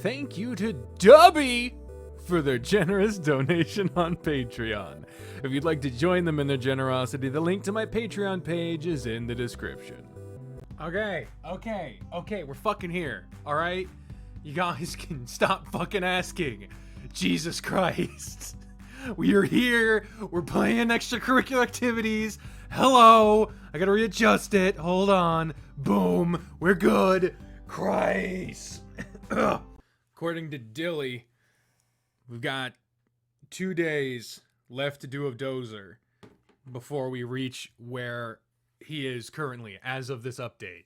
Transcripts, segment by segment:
thank you to Dubby for their generous donation on Patreon. If you'd like to join them in their generosity, the link to my Patreon page is in the description. Okay, we're fucking here, alright? You guys can stop fucking asking. Jesus Christ. We are here, we're playing extracurricular activities. Hello, I gotta readjust it, hold on. Boom, we're good. Christ. According to Dilly, we've got 2 days left to do of Dozer before we reach where he is currently as of this update.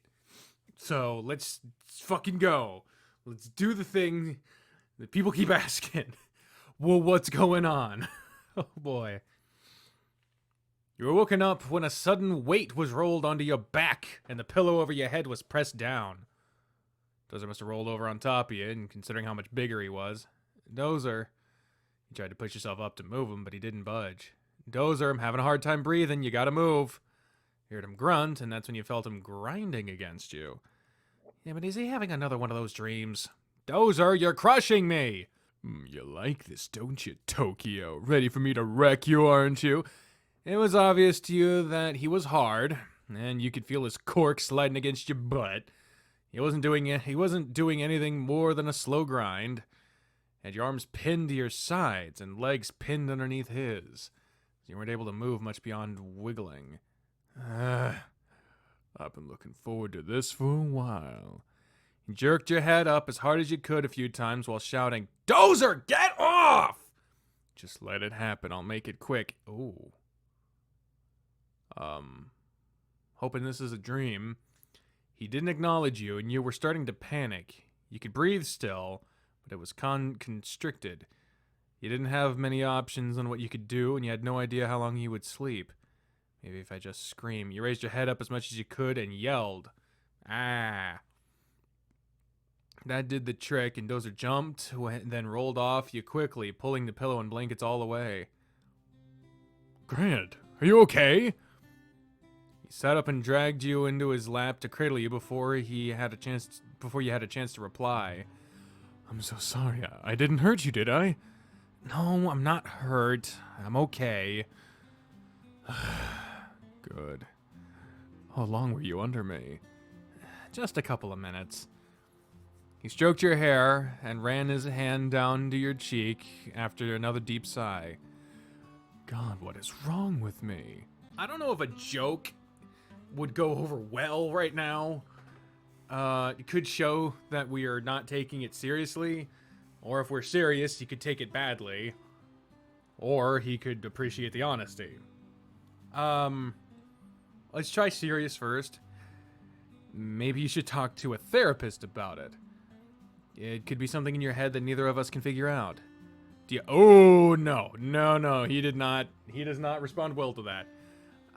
So let's fucking go. Let's do the thing that people keep asking. Well, what's going on? Oh boy. You were woken up when a sudden weight was rolled onto your back and the pillow over your head was pressed down. Dozer must have rolled over on top of you, and considering how much bigger he was. Dozer, you tried to push yourself up to move him, but he didn't budge. Dozer, I'm having a hard time breathing, you gotta move. You heard him grunt, and that's when you felt him grinding against you. Yeah, but is he having another one of those dreams? Dozer, you're crushing me! You like this, don't you, Tokyo? Ready for me to wreck you, aren't you? It was obvious to you that he was hard, and you could feel his cork sliding against your butt. He wasn't doing anything more than a slow grind. Had your arms pinned to your sides and legs pinned underneath his. You weren't able to move much beyond wiggling. I've been looking forward to this for a while. You jerked your head up as hard as you could a few times while shouting, Dozer, get off! Just let it happen, I'll make it quick. Ooh. Hoping this is a dream. He didn't acknowledge you, and you were starting to panic. You could breathe still, but it was constricted. You didn't have many options on what you could do, and you had no idea how long you would sleep. Maybe if I just scream. You raised your head up as much as you could and yelled. Ah. That did the trick, and Dozer jumped, then rolled off you quickly, pulling the pillow and blankets all away. Grant, are you okay? He sat up and dragged you into his lap to cradle you before you had a chance to reply. I'm so sorry. I didn't hurt you, did I? No, I'm not hurt. I'm okay. Good. How long were you under me? Just a couple of minutes. He stroked your hair and ran his hand down to your cheek after another deep sigh. God, what is wrong with me? I don't know if a joke would go over well right now. It could show that we are not taking it seriously, or if we're serious, he could take it badly, or he could appreciate the honesty. Let's try serious first. Maybe you should talk to a therapist about it. It could be something in your head that neither of us can figure out. Oh, no, he does not respond well to that.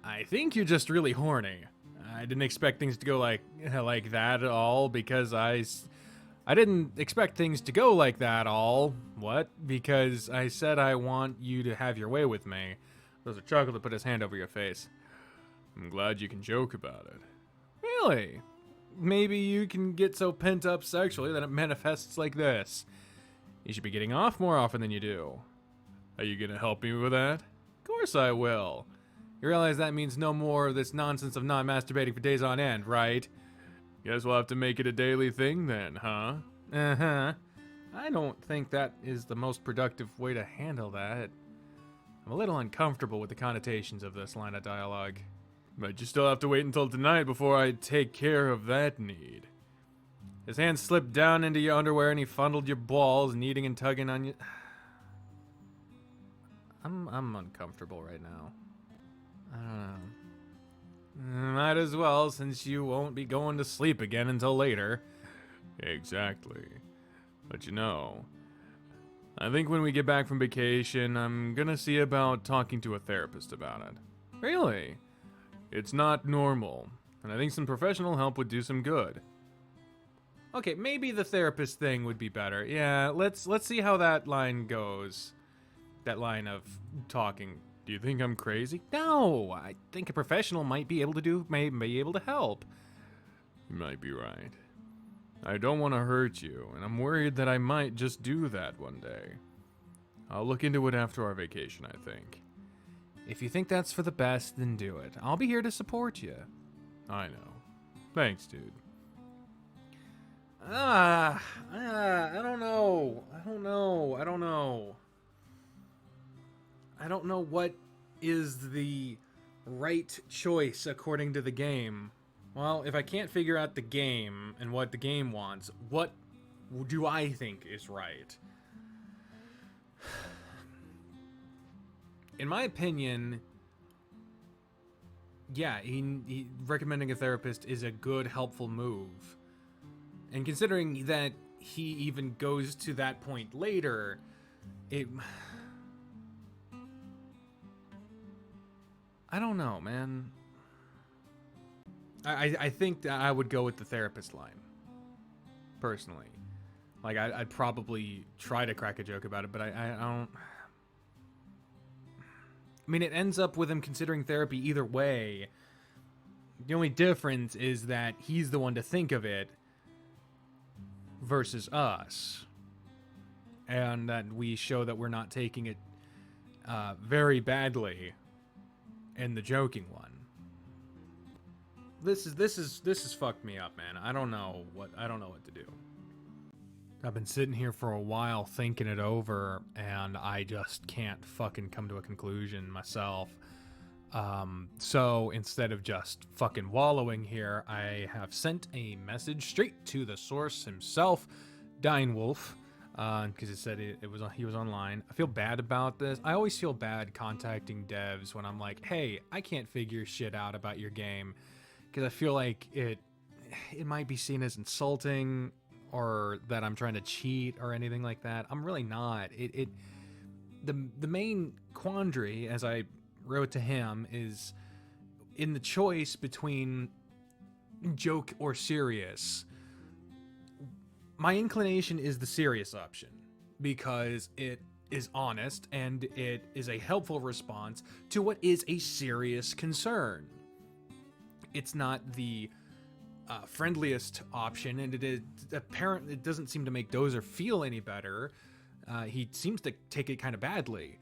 I think you're just really horny. I didn't expect things to go like that at all, because I didn't expect things to go like that at all. What? Because I said I want you to have your way with me. Dozer chuckled to put his hand over your face. I'm glad you can joke about it. Really? Maybe you can get so pent up sexually that it manifests like this. You should be getting off more often than you do. Are you gonna help me with that? Of course I will. You realize that means no more of this nonsense of not masturbating for days on end, right? Guess we'll have to make it a daily thing then, huh? Uh-huh. I don't think that is the most productive way to handle that. I'm a little uncomfortable with the connotations of this line of dialogue. But you still have to wait until tonight before I take care of that need. His hand slipped down into your underwear and he fondled your balls, kneading and tugging on you. I'm uncomfortable right now. I don't know. Might as well, since you won't be going to sleep again until later. Exactly. But you know, I think when we get back from vacation, I'm gonna see about talking to a therapist about it. Really? It's not normal, and I think some professional help would do some good. Okay, maybe the therapist thing would be better. Yeah, let's see how that line goes. That line of talking. Do you think I'm crazy? No, I think a professional might be able to help. You might be right. I don't want to hurt you, and I'm worried that I might just do that one day. I'll look into it after our vacation, I think. If you think that's for the best, then do it. I'll be here to support you. I know. Thanks, dude. I don't know. I don't know what is the right choice according to the game. Well, if I can't figure out the game and what the game wants, what do I think is right? In my opinion, yeah, he recommending a therapist is a good, helpful move. And considering that he even goes to that point later, I don't know, man. I think that I would go with the therapist line, personally. Like, I'd probably try to crack a joke about it, but I don't... I mean, it ends up with him considering therapy either way. The only difference is that he's the one to think of it versus us. And that we show that we're not taking it very badly in the joking one. This is fucked me up, man. I don't know what to do. I've been sitting here for a while thinking it over, and I just can't fucking come to a conclusion myself. So instead of just fucking wallowing here, I have sent a message straight to the source himself, Dinewolf, because it said he was online. I feel bad about this. I always feel bad contacting devs when I'm like, hey, I can't figure shit out about your game, because I feel like it might be seen as insulting, or that I'm trying to cheat or anything like that. I'm really not. The main quandary, as I wrote to him, is in the choice between joke or serious. My inclination is the serious option, because it is honest and it is a helpful response to what is a serious concern. It's not the friendliest option, and it is apparent. It doesn't seem to make Dozer feel any better. He seems to take it kind of badly,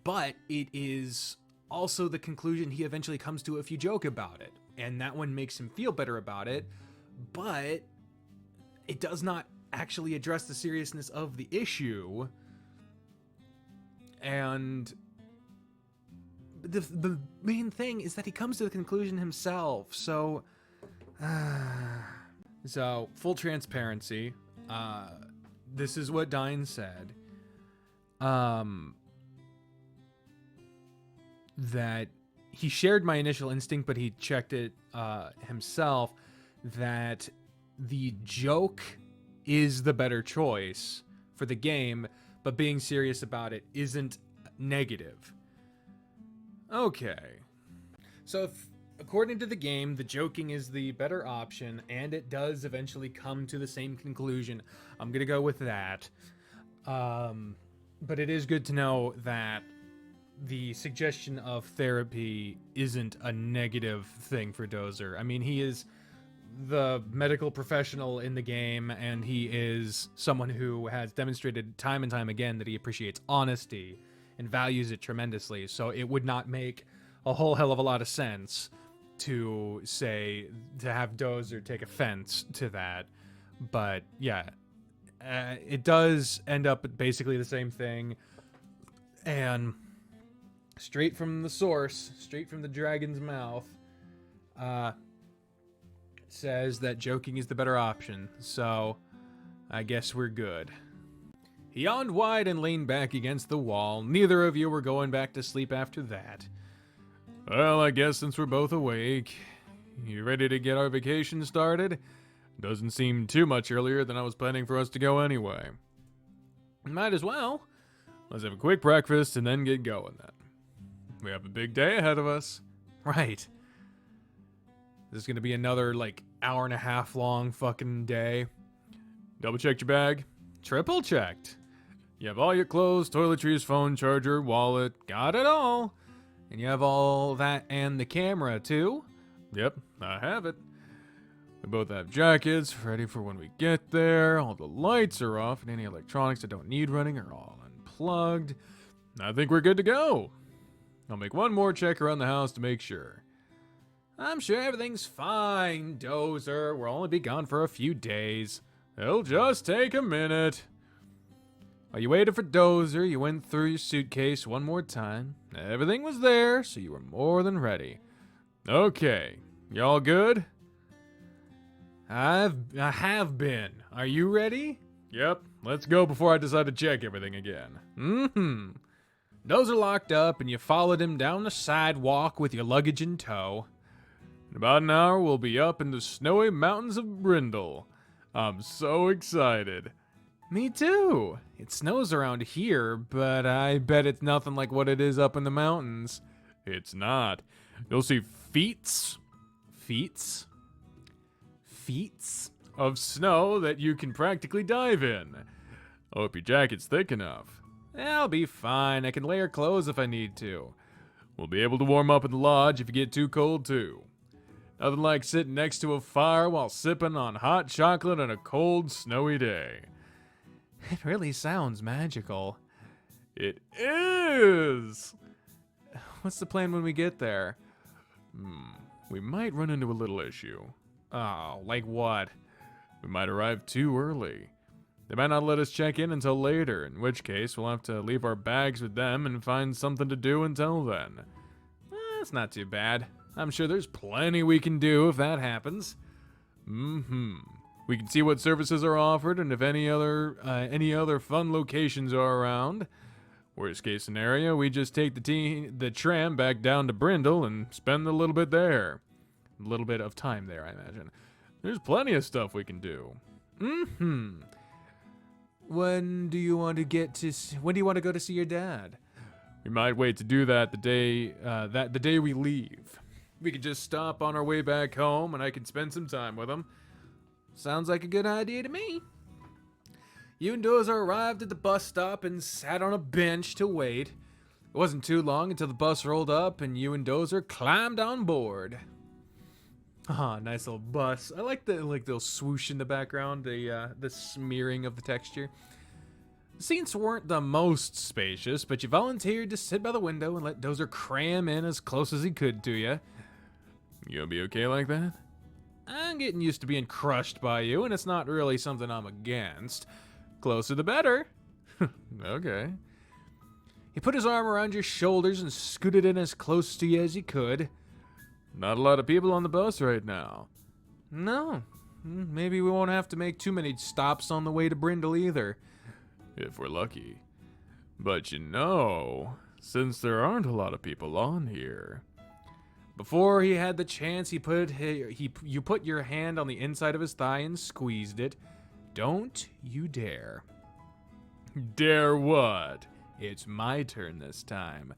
but it is also the conclusion he eventually comes to if you joke about it, and that one makes him feel better about it, but it does not actually address the seriousness of the issue. And the main thing is that he comes to the conclusion himself. So full transparency, this is what Dine said, that he shared my initial instinct, but he checked it himself, that the joke is the better choice for the game, but being serious about it isn't negative. Okay. So if, according to the game, the joking is the better option, and it does eventually come to the same conclusion, I'm gonna go with that. But it is good to know that the suggestion of therapy isn't a negative thing for Dozer. I mean, he is the medical professional in the game, and he is someone who has demonstrated time and time again that he appreciates honesty and values it tremendously. So it would not make a whole hell of a lot of sense to have Dozer take offense to that. But yeah, it does end up basically the same thing, and straight from the source, straight from the dragon's mouth, says that joking is the better option. So I guess we're good. He yawned wide and leaned back against the wall. Neither of you were going back to sleep after that. Well, I guess since we're both awake, you ready to get our vacation started? Doesn't seem too much earlier than I was planning for us to go anyway. Might as well. Let's have a quick breakfast and then get going then. We have a big day ahead of us. Right. This is gonna be another, hour and a half long fucking day. Double checked your bag? Triple checked. You have all your clothes, toiletries, phone, charger, wallet, got it all. And you have all that and the camera too? Yep, I have it. We both have jackets ready for when we get there. All the lights are off, and any electronics that don't need running are all unplugged. I think we're good to go. I'll make one more check around the house to make sure. I'm sure everything's fine, Dozer. We'll only be gone for a few days. It'll just take a minute. While you waited for Dozer, you went through your suitcase one more time. Everything was there, so you were more than ready. Okay, y'all good? I have been. Are you ready? Yep, let's go before I decide to check everything again. Dozer locked up, and you followed him down the sidewalk with your luggage in tow. In about an hour, we'll be up in the snowy mountains of Brindle. I'm so excited. Me too. It snows around here, but I bet it's nothing like what it is up in the mountains. It's not. You'll see feet of snow that you can practically dive in. I hope your jacket's thick enough. I'll be fine. I can layer clothes if I need to. We'll be able to warm up in the lodge if you get too cold too. Nothing like sitting next to a fire while sipping on hot chocolate on a cold, snowy day. It really sounds magical. It is! What's the plan when we get there? We might run into a little issue. Oh, like what? We might arrive too early. They might not let us check in until later, in which case we'll have to leave our bags with them and find something to do until then. It's not too bad. I'm sure there's plenty we can do if that happens. We can see what services are offered and if any other fun locations are around. Worst case scenario, we just take the tram back down to Brindle and spend a little bit there. A little bit of time there, I imagine. There's plenty of stuff we can do. When do you want to go to see your dad? We might wait to do that the day we leave. We could just stop on our way back home and I can spend some time with him. Sounds like a good idea to me. You and Dozer arrived at the bus stop and sat on a bench to wait. It wasn't too long until the bus rolled up and you and Dozer climbed on board. Nice little bus. I like the little swoosh in the background, the smearing of the texture. The seats weren't the most spacious, but you volunteered to sit by the window and let Dozer cram in as close as he could to you. You gonna be okay like that? I'm getting used to being crushed by you, and it's not really something I'm against. Closer the better. Okay. He put his arm around your shoulders and scooted in as close to you as he could. Not a lot of people on the bus right now. No. Maybe we won't have to make too many stops on the way to Brindle either. If we're lucky. But since there aren't a lot of people on here. Before he had the chance, you put your hand on the inside of his thigh and squeezed it. Don't you dare. Dare what? It's my turn this time.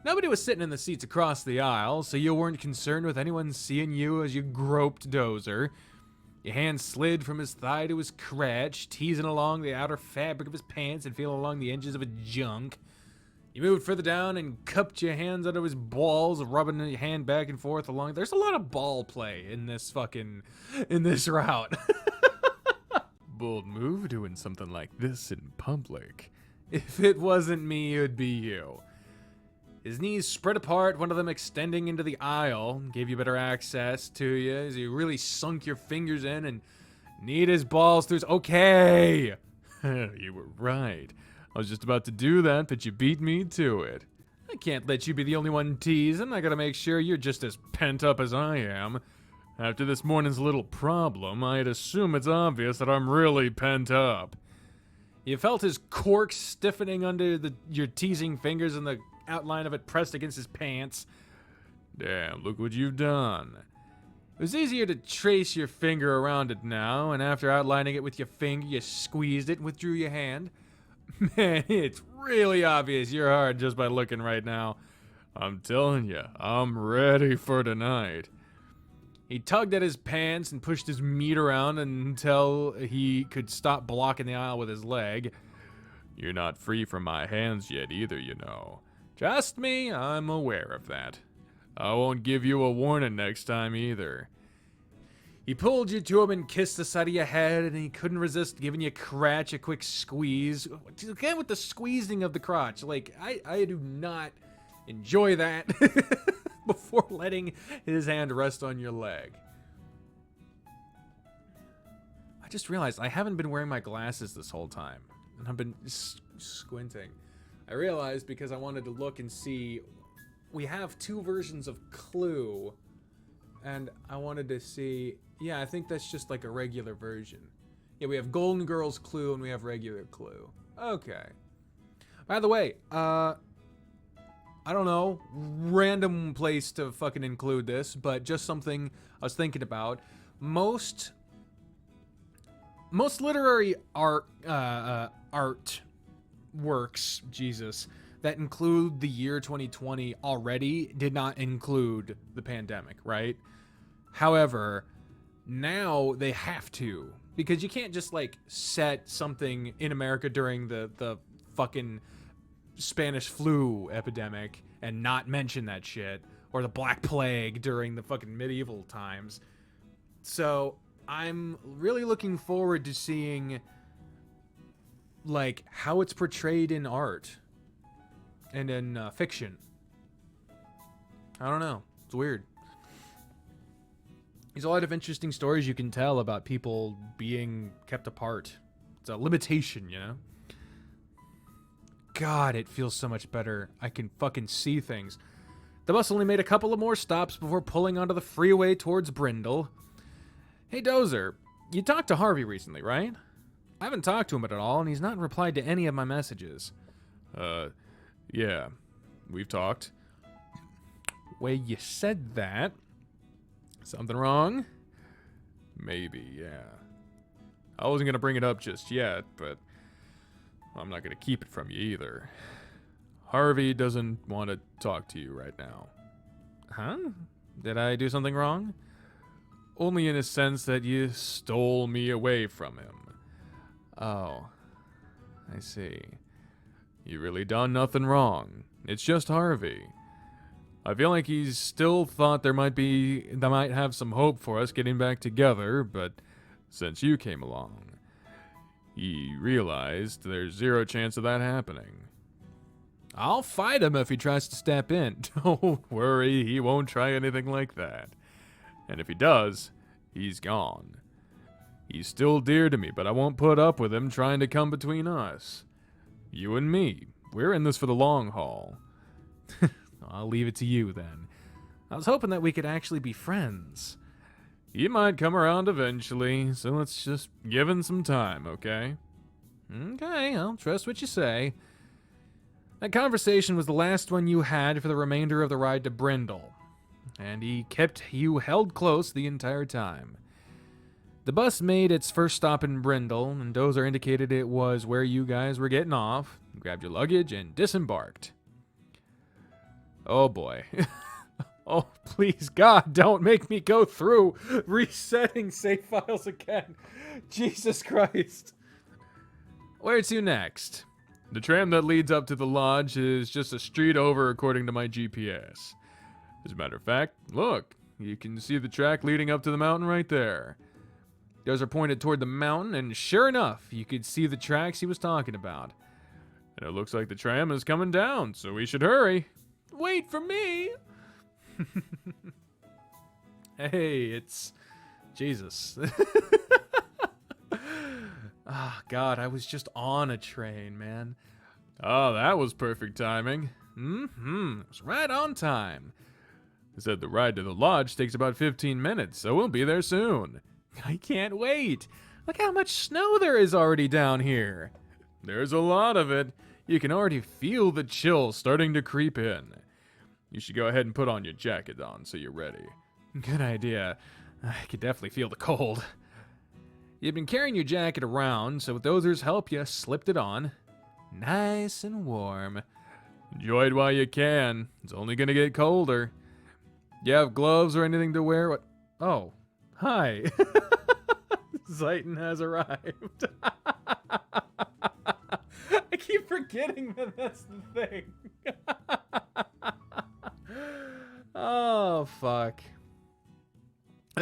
Nobody was sitting in the seats across the aisle, so you weren't concerned with anyone seeing you as you groped Dozer. Your hand slid from his thigh to his crotch, teasing along the outer fabric of his pants and feeling along the edges of his junk. You moved further down and cupped your hands under his balls, rubbing your hand back and forth along. There's a lot of ball play in this route. Bold move doing something like this in public. If it wasn't me, it would be you. His knees spread apart, one of them extending into the aisle, gave you better access to you as you really sunk your fingers in and kneed his balls through his... Okay! You were right. I was just about to do that, but you beat me to it. I can't let you be the only one teasing. I gotta make sure you're just as pent up as I am. After this morning's little problem, I'd assume it's obvious that I'm really pent up. You felt his cork stiffening under your teasing fingers and the outline of it pressed against his pants. Damn, look what you've done. It was easier to trace your finger around it now, and after outlining it with your finger, you squeezed it and withdrew your hand. Man, it's really obvious you're hard just by looking right now. I'm telling you, I'm ready for tonight. He tugged at his pants and pushed his meat around until he could stop blocking the aisle with his leg. You're not free from my hands yet either, you know. Trust me, I'm aware of that. I won't give you a warning next time either. He pulled you to him and kissed the side of your head, and he couldn't resist giving your crotch a quick squeeze. Again with the squeezing of the crotch. Like, I do not enjoy that before letting his hand rest on your leg. I just realized I haven't been wearing my glasses this whole time, and I've been squinting. I realized because I wanted to look and see, we have 2 versions of Clue, and I wanted to see, yeah, I think that's just like a regular version. Yeah, we have Golden Girls Clue and we have regular Clue. Okay. By the way, I don't know, random place to fucking include this, but just something I was thinking about. Most literary art works, Jesus, that include the year 2020 already did not include the pandemic, right? However, now they have to, because you can't just like set something in America during the fucking Spanish flu epidemic and not mention that shit, or the Black Plague during the fucking medieval times. So I'm really looking forward to seeing like how it's portrayed in art and in fiction. I don't know. It's weird. There's a lot of interesting stories you can tell about people being kept apart. It's a limitation, you know? God, it feels so much better. I can fucking see things. The bus only made a couple of more stops before pulling onto the freeway towards Brindle. Hey, Dozer, you talked to Harvey recently, right? I haven't talked to him at all, and he's not replied to any of my messages. Yeah, we've talked. Way you said that. Something wrong? Maybe, yeah. I wasn't gonna bring it up just yet, but I'm not gonna keep it from you either. Harvey doesn't want to talk to you right now. Huh? Did I do something wrong? Only in a sense that you stole me away from him. Oh, I see. You really done nothing wrong. It's just Harvey. I feel like he's still thought they might have some hope for us getting back together, but since you came along, he realized there's 0 chance of that happening. I'll fight him if he tries to step in. Don't worry, he won't try anything like that. And if he does, he's gone. He's still dear to me, but I won't put up with him trying to come between us. You and me, we're in this for the long haul. I'll leave it to you, then. I was hoping that we could actually be friends. He might come around eventually, so let's just give him some time, okay? Okay, I'll trust what you say. That conversation was the last one you had for the remainder of the ride to Brindle, and he kept you held close the entire time. The bus made its first stop in Brindle, and Dozer indicated it was where you guys were getting off, grabbed your luggage, and disembarked. Oh boy. Oh, please, God, don't make me go through resetting save files again. Jesus Christ. Where to next? The tram that leads up to the lodge is just a street over according to my GPS. As a matter of fact, look, you can see the track leading up to the mountain right there. Dozer pointed toward the mountain, and sure enough, you could see the tracks he was talking about. And it looks like the tram is coming down, so we should hurry. Wait for me! Hey, it's Jesus. Ah, God, I was just on a train, man. Oh, that was perfect timing. It was right on time. I said the ride to the lodge takes about 15 minutes, so we'll be there soon. I can't wait. Look how much snow there is already down here. There's a lot of it. You can already feel the chill starting to creep in. You should go ahead and put on your jacket on so you're ready. Good idea. I could definitely feel the cold. You've been carrying your jacket around, so with Dozer's help, you slipped it on. Nice and warm. Enjoy it while you can. It's only gonna get colder. Do you have gloves or anything to wear? What? Oh, hi. Zayton has arrived. I keep forgetting that that's the thing. Oh, fuck.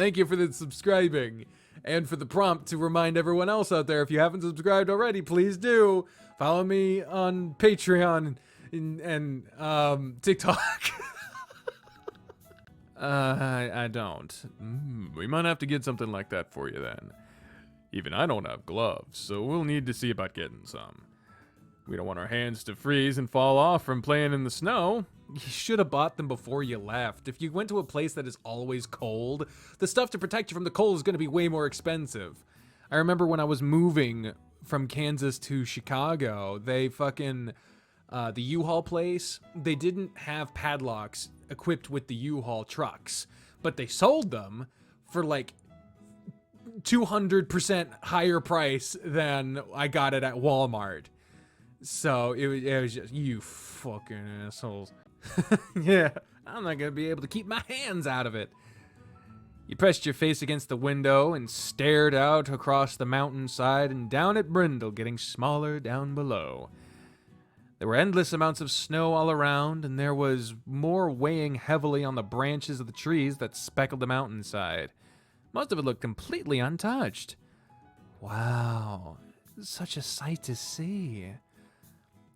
Thank you for the subscribing and for the prompt to remind everyone else out there, if you haven't subscribed already, please do. Follow me on Patreon and TikTok. I don't. We might have to get something like that for you then. Even I don't have gloves, so we'll need to see about getting some. We don't want our hands to freeze and fall off from playing in the snow. You should have bought them before you left. If you went to a place that is always cold, the stuff to protect you from the cold is going to be way more expensive. I remember when I was moving from Kansas to Chicago, they fucking, the U-Haul place, they didn't have padlocks equipped with the U-Haul trucks, but they sold them for like 200% higher price than I got it at Walmart. So it was just, you fucking assholes. Yeah, I'm not gonna be able to keep my hands out of it. You pressed your face against the window and stared out across the mountainside and down at Brindle, getting smaller down below. There were endless amounts of snow all around, and there was more weighing heavily on the branches of the trees that speckled the mountainside. Most of it looked completely untouched. Wow, such a sight to see.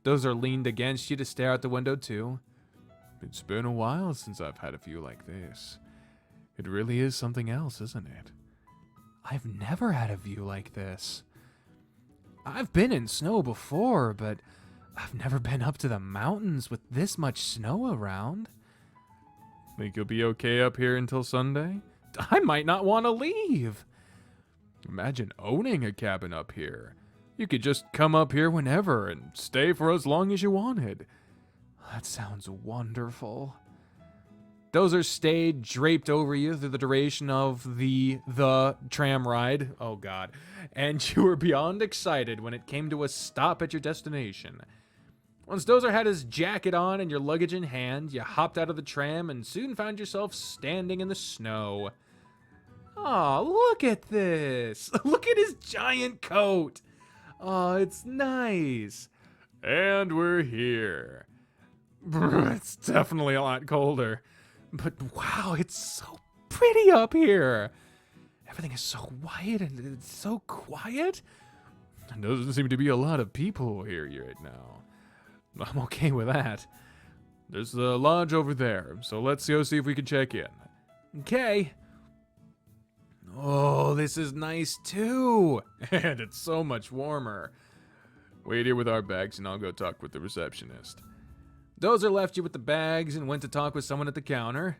Dozer leaned against you to stare out the window too. It's been a while since I've had a view like this. It really is something else, isn't it? I've never had a view like this. I've been in snow before, but I've never been up to the mountains with this much snow around. Think you'll be okay up here until Sunday? I might not want to leave. Imagine owning a cabin up here. You could just come up here whenever and stay for as long as you wanted. That sounds wonderful. Dozer stayed draped over you through the duration of the tram ride. Oh, God. And you were beyond excited when it came to a stop at your destination. Once Dozer had his jacket on and your luggage in hand, you hopped out of the tram and soon found yourself standing in the snow. Aw, look at this. Look at his giant coat. Oh, it's nice. And we're here. It's definitely a lot colder. But wow, it's so pretty up here. Everything is so white and it's so quiet. There doesn't seem to be a lot of people here right now. I'm okay with that. There's the lodge over there, so let's go see if we can check in. Okay. Oh, this is nice too. And it's so much warmer. Wait here with our bags and I'll go talk with the receptionist. Dozer left you with the bags and went to talk with someone at the counter.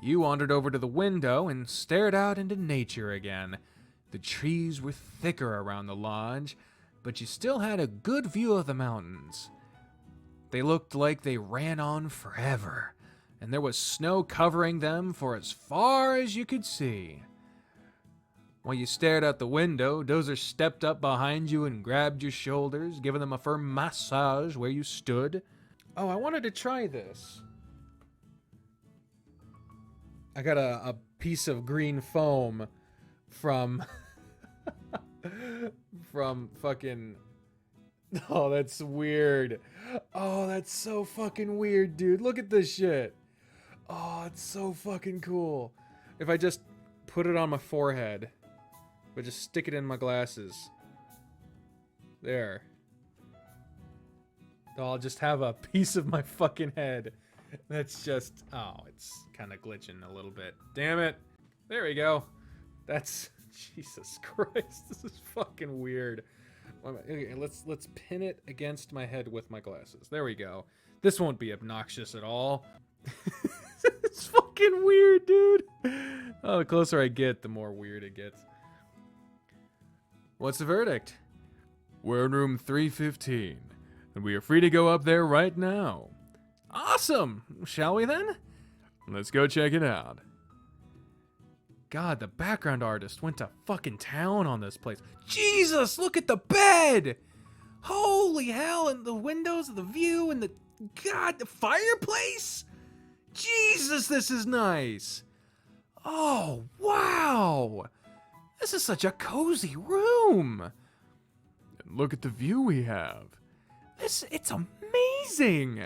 You wandered over to the window and stared out into nature again. The trees were thicker around the lodge, but you still had a good view of the mountains. They looked like they ran on forever, and there was snow covering them for as far as you could see. While you stared out the window, Dozer stepped up behind you and grabbed your shoulders, giving them a firm massage where you stood. Oh, I wanted to try this. I got a piece of green foam from fucking... Oh, that's weird. Oh, that's so fucking weird, dude. Look at this shit. Oh, it's so fucking cool. If I just put it on my forehead, but just stick it in my glasses. There. I'll just have a piece of my fucking head. That's just... Oh, it's kind of glitching a little bit. Damn it. There we go. That's... Jesus Christ. This is fucking weird. Okay, let's pin it against my head with my glasses. There we go. This won't be obnoxious at all. It's fucking weird, dude. Oh, the closer I get, the more weird it gets. What's the verdict? We're in room 315, and we are free to go up there right now. Awesome! Shall we then? Let's go check it out. God, the background artist went to fucking town on this place. Jesus, look at the bed! Holy hell, and the windows, the view, and the... God, the fireplace? Jesus, this is nice. Oh, wow. This is such a cozy room. And look at the view we have. It's amazing.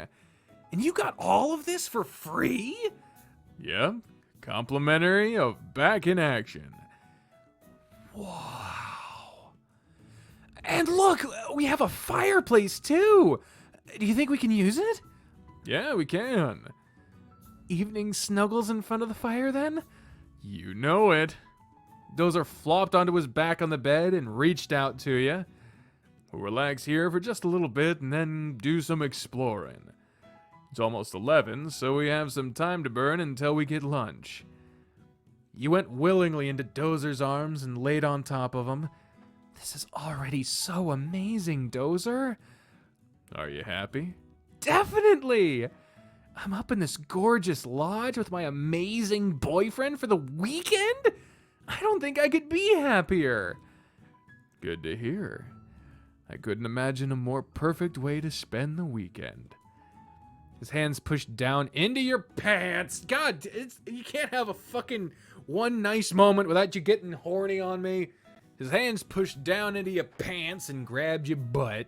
And you got all of this for free? Yeah. Complimentary of Back in Action. Wow. And look, we have a fireplace too. Do you think we can use it? Yeah, we can. Evening snuggles in front of the fire then? You know it. Dozer flopped onto his back on the bed and reached out to you. We'll relax here for just a little bit and then do some exploring. It's almost 11, so we have some time to burn until we get lunch. You went willingly into Dozer's arms and laid on top of him. This is already so amazing, Dozer. Are you happy? Definitely! I'm up in this gorgeous lodge with my amazing boyfriend for the weekend? I don't think I could be happier. Good to hear. I couldn't imagine a more perfect way to spend the weekend. His hands pushed down into your pants. God, you can't have a fucking one nice moment without you getting horny on me. His hands pushed down into your pants and grabbed your butt.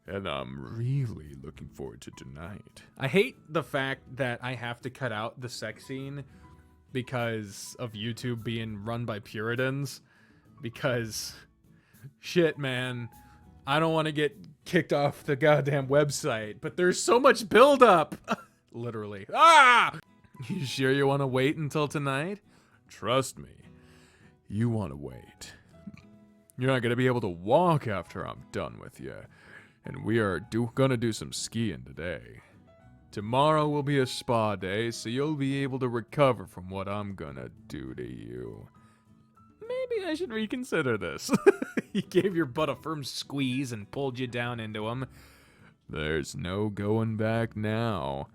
And I'm really looking forward to tonight. I hate the fact that I have to cut out the sex scene because of YouTube being run by Puritans. Because, shit, man, I don't want to get kicked off the goddamn website, but there's so much buildup. Literally. Ah! You sure you want to wait until tonight? Trust me, you want to wait. You're not going to be able to walk after I'm done with you. And we are gonna do some skiing today. Tomorrow will be a spa day, so you'll be able to recover from what I'm gonna do to you. Maybe I should reconsider this. He gave your butt a firm squeeze and pulled you down into him. There's no going back now.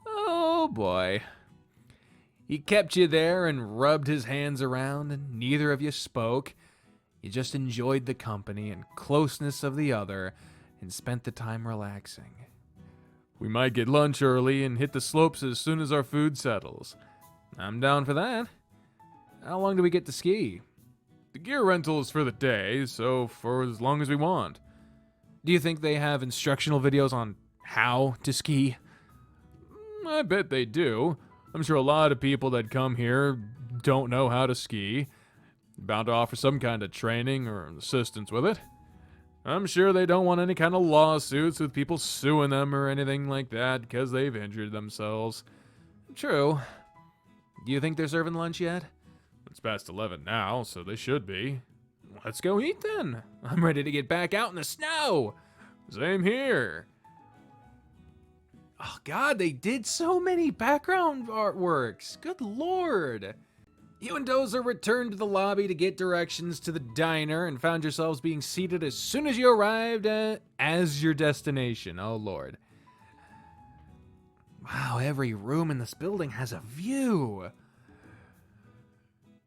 Oh boy. He kept you there and rubbed his hands around, and neither of you spoke. You just enjoyed the company and closeness of the other, and spent the time relaxing. We might get lunch early and hit the slopes as soon as our food settles. I'm down for that. How long do we get to ski? The gear rental is for the day, so for as long as we want. Do you think they have instructional videos on how to ski? I bet they do. I'm sure a lot of people that come here don't know how to ski. Bound to offer some kind of training or assistance with it. I'm sure they don't want any kind of lawsuits with people suing them or anything like that because they've injured themselves. True. Do you think they're serving lunch yet? It's past 11 now, so they should be. Let's go eat then. I'm ready to get back out in the snow. Same here. Oh God, they did so many background artworks. Good Lord. You and Dozer returned to the lobby to get directions to the diner and found yourselves being seated as soon as you arrived as your destination. Oh, Lord. Wow, every room in this building has a view.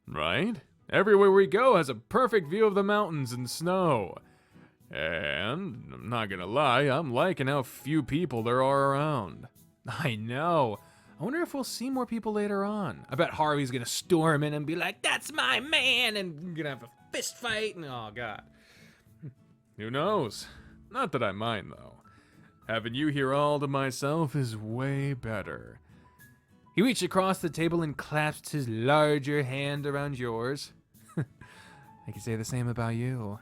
Right? Everywhere we go has a perfect view of the mountains and snow. And, I'm not gonna lie, I'm liking how few people there are around. I know. I wonder if we'll see more people later on. I bet Harvey's gonna storm in and be like, "That's my man," and we're gonna have a fist fight, and oh God. Who knows? Not that I mind, though. Having you here all to myself is way better. He reached across the table and clasped his larger hand around yours. I can say the same about you.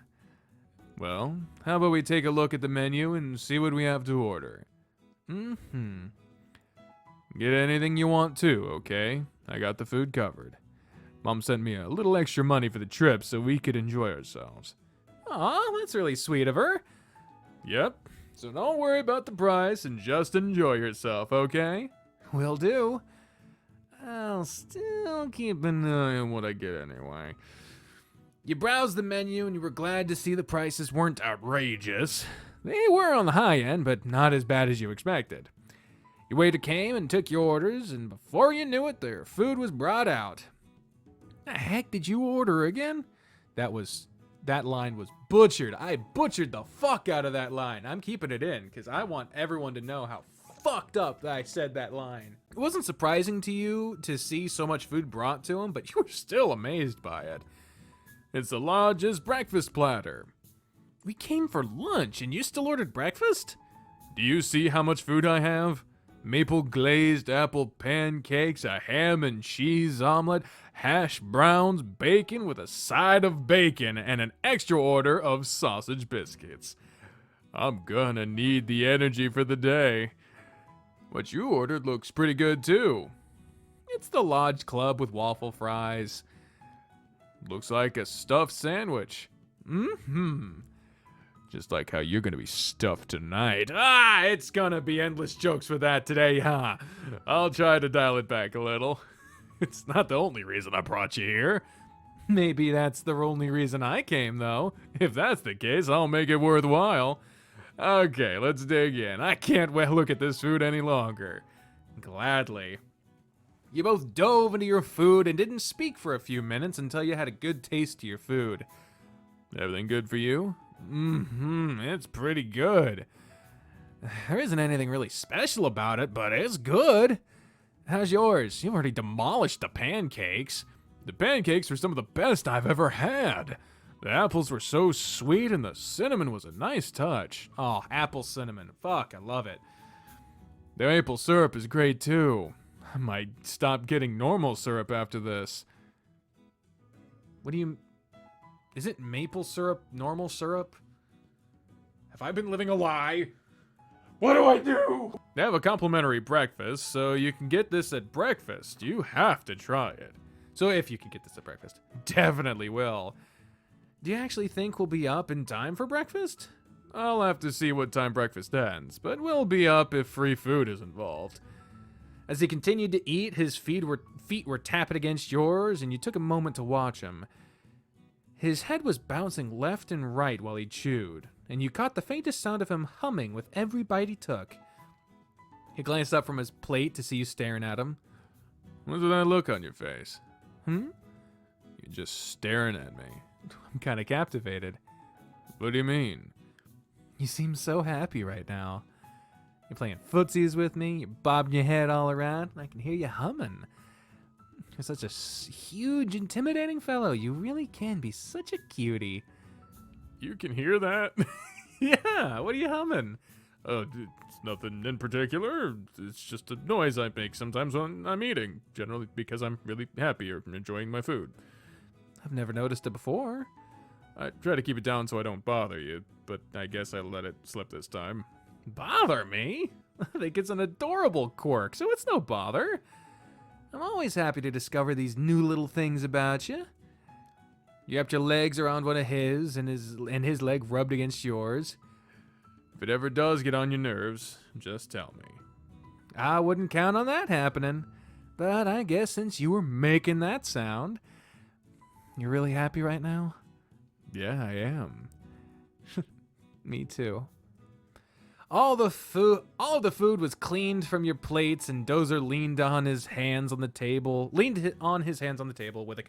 Well, how about we take a look at the menu and see what we have to order? Get anything you want too, okay? I got the food covered. Mom sent me a little extra money for the trip so we could enjoy ourselves. Aw, that's really sweet of her. Yep, so don't worry about the price and just enjoy yourself, okay? Will do. I'll still keep an eye on what I get anyway. You browsed the menu and you were glad to see the prices weren't outrageous. They were on the high end, but not as bad as you expected. Your waiter came and took your orders, and before you knew it, their food was brought out. The heck did you order again? That line was butchered. I butchered the fuck out of that line. I'm keeping it in, because I want everyone to know how fucked up that I said that line. It wasn't surprising to you to see so much food brought to him, but you were still amazed by it. It's the lodge's breakfast platter. We came for lunch, and you still ordered breakfast? Do you see how much food I have? maple glazed apple pancakes, a ham and cheese omelet, hash browns, bacon with a side of bacon, and an extra order of sausage biscuits. I'm gonna need the energy for the day. What you ordered looks pretty good too. It's the Lodge Club with waffle fries. Looks like a stuffed sandwich. Just like how you're gonna be stuffed tonight. It's gonna be endless jokes for that today, huh? I'll try to dial it back a little. It's not the only reason I brought you here. Maybe that's the only reason I came, though. If that's the case, I'll make it worthwhile. Okay, let's dig in. I can't look at this food any longer. Gladly. You both dove into your food and didn't speak for a few minutes until you had a good taste to your food. Everything good for you? It's pretty good. There isn't anything really special about it, but it's good. How's yours? You already demolished the pancakes. The pancakes were some of the best I've ever had. The apples were so sweet and the cinnamon was a nice touch. Oh, apple cinnamon. Fuck, I love it. The maple syrup is great too. I might stop getting normal syrup after this. What do you... Is it maple syrup, normal syrup? Have I been living a lie? What do I do? They have a complimentary breakfast, so you can get this at breakfast. You have to try it. So if you can get this at breakfast, definitely will. Do you actually think we'll be up in time for breakfast? I'll have to see what time breakfast ends, but we'll be up if free food is involved. As he continued to eat, his feet were tapping against yours, and you took a moment to watch him. His head was bouncing left and right while he chewed, and you caught the faintest sound of him humming with every bite he took. He glanced up from his plate to see you staring at him. What's that look on your face? You're just staring at me. I'm kind of captivated. What do you mean? You seem so happy right now. You're playing footsies with me, you're bobbing your head all around, and I can hear you humming. You're such a huge, intimidating fellow. You really can be such a cutie. You can hear that? Yeah, what are you humming? It's nothing in particular. It's just a noise I make sometimes when I'm eating, generally because I'm really happy or enjoying my food. I've never noticed it before. I try to keep it down so I don't bother you, but I guess I let it slip this time. Bother me? I think it's an adorable quirk, so it's no bother. I'm always happy to discover these new little things about you. You wrapped your legs around one of his, and his leg rubbed against yours. If it ever does get on your nerves, just tell me. I wouldn't count on that happening, but I guess since you were making that sound, you're really happy right now? Yeah, I am. Me too. All the food was cleaned from your plates, and Dozer leaned on his hands on the table with a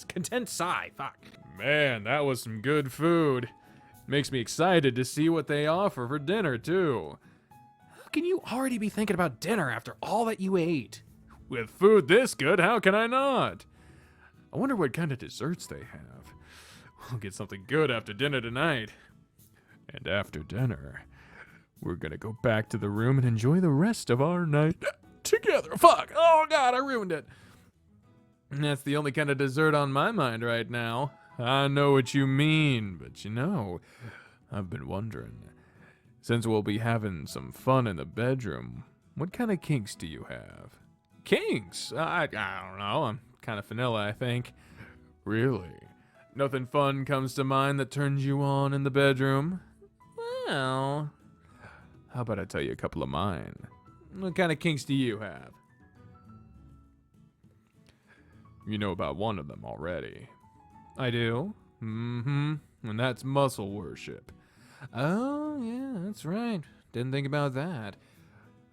content sigh. Fuck. Man, that was some good food. Makes me excited to see what they offer for dinner, too. How can you already be thinking about dinner after all that you ate? With food this good, how can I not? I wonder what kind of desserts they have. We'll get something good after dinner tonight. And after dinner, we're gonna go back to the room and enjoy the rest of our night together. Fuck! Oh god, I ruined it. And that's the only kind of dessert on my mind right now. I know what you mean, but you know, I've been wondering. Since we'll be having some fun in the bedroom, what kind of kinks do you have? Kinks? I don't know. I'm kind of vanilla, I think. Really? Nothing fun comes to mind that turns you on in the bedroom? Well, how about I tell you a couple of mine? What kind of kinks do you have? You know about one of them already. I do? And that's muscle worship. Oh, yeah, that's right. Didn't think about that.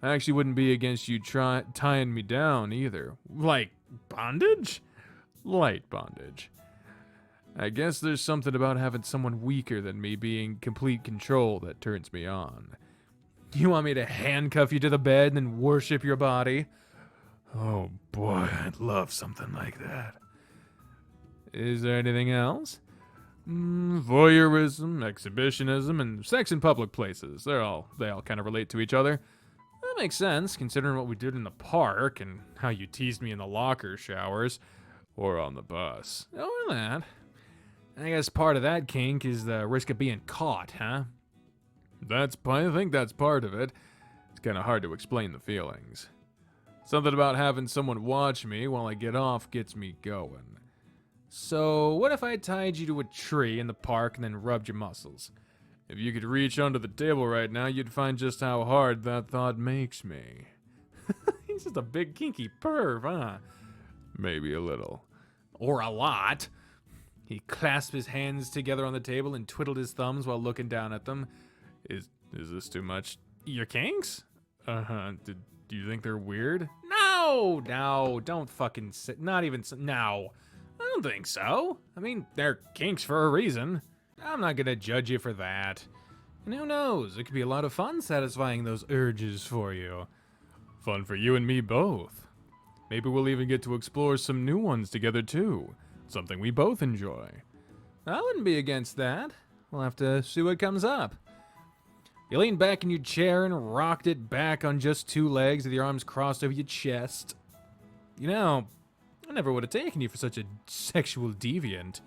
I actually wouldn't be against you tying me down either. Like bondage? Light bondage. I guess there's something about having someone weaker than me being complete control that turns me on. You want me to handcuff you to the bed and then worship your body? Oh boy, I'd love something like that. Is there anything else? Voyeurism, exhibitionism, and sex in public places. They all kind of relate to each other. That makes sense, considering what we did in the park and how you teased me in the locker showers. Or on the bus. Or that. I guess part of that kink is the risk of being caught, huh? I think that's part of it. It's kind of hard to explain the feelings. Something about having someone watch me while I get off gets me going. So, what if I tied you to a tree in the park and then rubbed your muscles? If you could reach under the table right now, you'd find just how hard that thought makes me. He's just a big kinky perv, huh? Maybe a little. Or a lot. He clasped his hands together on the table and twiddled his thumbs while looking down at them. Is this too much? Your kinks? Do you think they're weird? No, don't fucking sit. Not even, no. I don't think so. I mean, they're kinks for a reason. I'm not gonna judge you for that. And who knows, it could be a lot of fun satisfying those urges for you. Fun for you and me both. Maybe we'll even get to explore some new ones together too. Something we both enjoy. I wouldn't be against that. We'll have to see what comes up. You leaned back in your chair and rocked it back on just two legs with your arms crossed over your chest. You know, I never would have taken you for such a sexual deviant.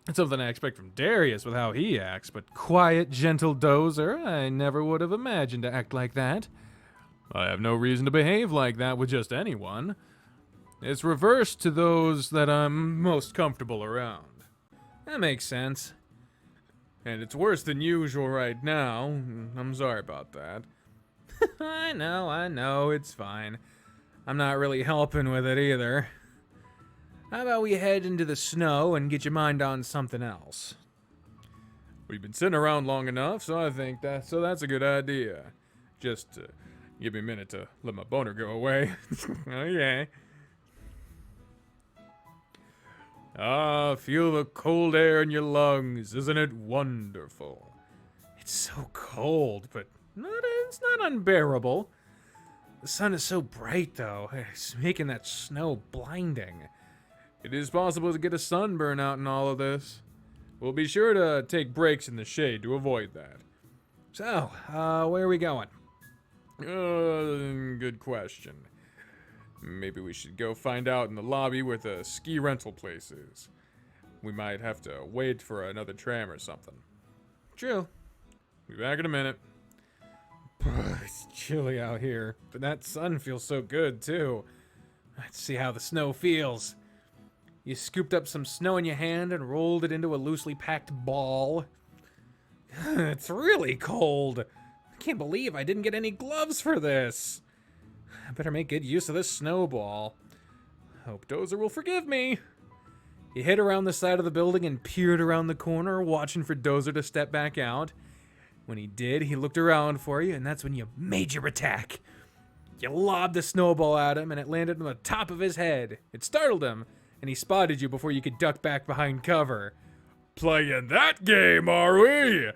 It's something I expect from Darius with how he acts, but quiet, gentle Dozer, I never would have imagined to act like that. I have no reason to behave like that with just anyone. It's reversed to those that I'm most comfortable around. That makes sense. And it's worse than usual right now. I'm sorry about that. I know, it's fine. I'm not really helping with it either. How about we head into the snow and get your mind on something else? We've been sitting around long enough, so I think that's a good idea. Just give me a minute to let my boner go away. Okay. Feel the cold air in your lungs. Isn't it wonderful? It's so cold, but it's not unbearable. The sun is so bright, though. It's making that snow blinding. It is possible to get a sunburn out in all of this. We'll be sure to take breaks in the shade to avoid that. So, where are we going? Good question. Maybe we should go find out in the lobby where the ski rental place is. We might have to wait for another tram or something. True. Be back in a minute. It's chilly out here, but that sun feels so good, too. Let's see how the snow feels. You scooped up some snow in your hand and rolled it into a loosely packed ball. It's really cold. I can't believe I didn't get any gloves for this. I better make good use of this snowball. Hope Dozer will forgive me. He hid around the side of the building and peered around the corner, watching for Dozer to step back out. When he did, he looked around for you, and that's when you made your attack. You lobbed the snowball at him, and it landed on the top of his head. It startled him, and he spotted you before you could duck back behind cover. Playing that game, are we?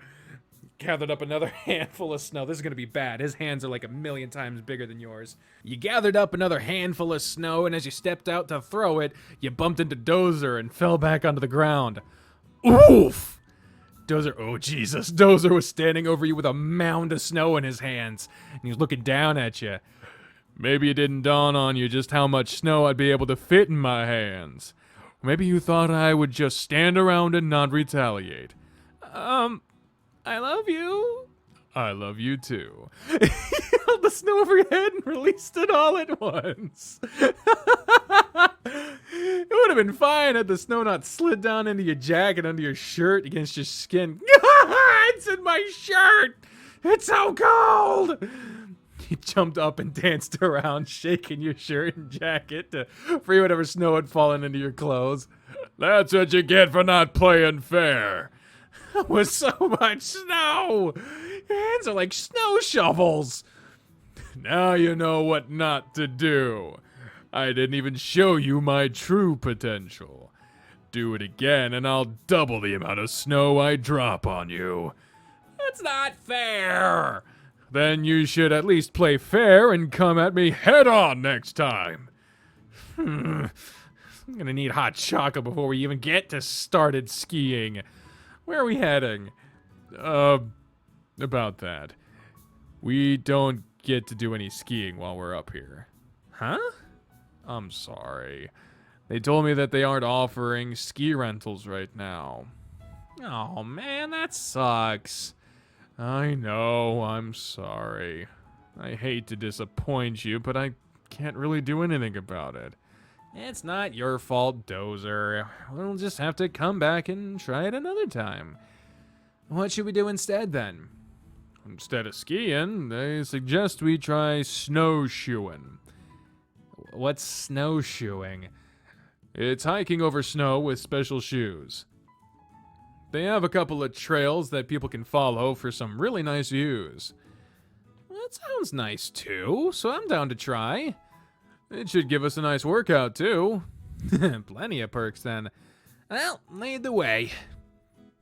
Gathered up another handful of snow. This is going to be bad. His hands are like 1,000,000 times bigger than yours. You gathered up another handful of snow, and as you stepped out to throw it, you bumped into Dozer and fell back onto the ground. Oof! Dozer, oh Jesus. Dozer was standing over you with a mound of snow in his hands, and he was looking down at you. Maybe it didn't dawn on you just how much snow I'd be able to fit in my hands. Maybe you thought I would just stand around and not retaliate. I love you. I love you too. He held the snow over your head and released it all at once. It would have been fine had the snow not slid down into your jacket, under your shirt, against your skin. It's in my shirt. It's so cold. He jumped up and danced around, shaking your shirt and jacket to free whatever snow had fallen into your clothes. That's what you get for not playing fair. With so much snow. Your hands are like snow shovels. Now you know what not to do. I didn't even show you my true potential. Do it again and I'll double the amount of snow I drop on you. That's not fair. Then you should at least play fair and come at me head on next time. I'm gonna need hot chocolate before we even get to started skiing. Where are we heading? About that. We don't get to do any skiing while we're up here. Huh? I'm sorry. They told me that they aren't offering ski rentals right now. Oh man, that sucks. I know, I'm sorry. I hate to disappoint you, but I can't really do anything about it. It's not your fault, Dozer. We'll just have to come back and try it another time. What should we do instead, then? Instead of skiing, they suggest we try snowshoeing. What's snowshoeing? It's hiking over snow with special shoes. They have a couple of trails that people can follow for some really nice views. Well, that sounds nice, too, so I'm down to try. It should give us a nice workout, too. Plenty of perks, then. Well, lead the way.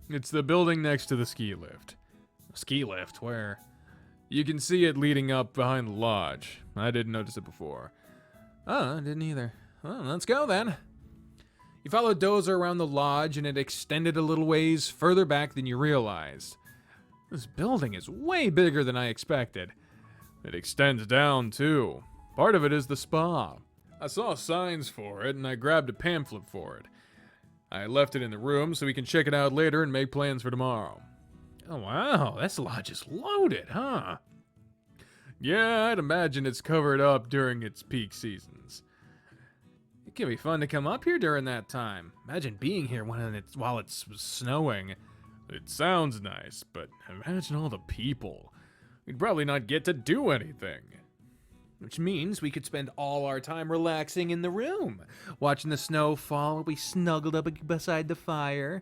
It's the building next to the ski lift. Ski lift? Where? You can see it leading up behind the lodge. I didn't notice it before. Oh, I didn't either. Well, let's go, then. You followed Dozer around the lodge, and it extended a little ways further back than you realized. This building is way bigger than I expected. It extends down, too. Part of it is the spa. I saw signs for it, and I grabbed a pamphlet for it. I left it in the room so we can check it out later and make plans for tomorrow. Oh, wow, this lodge is loaded, huh? Yeah, I'd imagine it's covered up during its peak seasons. It can be fun to come up here during that time. Imagine being here while it's snowing. It sounds nice, but imagine all the people. We'd probably not get to do anything. Which means we could spend all our time relaxing in the room, watching the snow fall while we snuggled up beside the fire.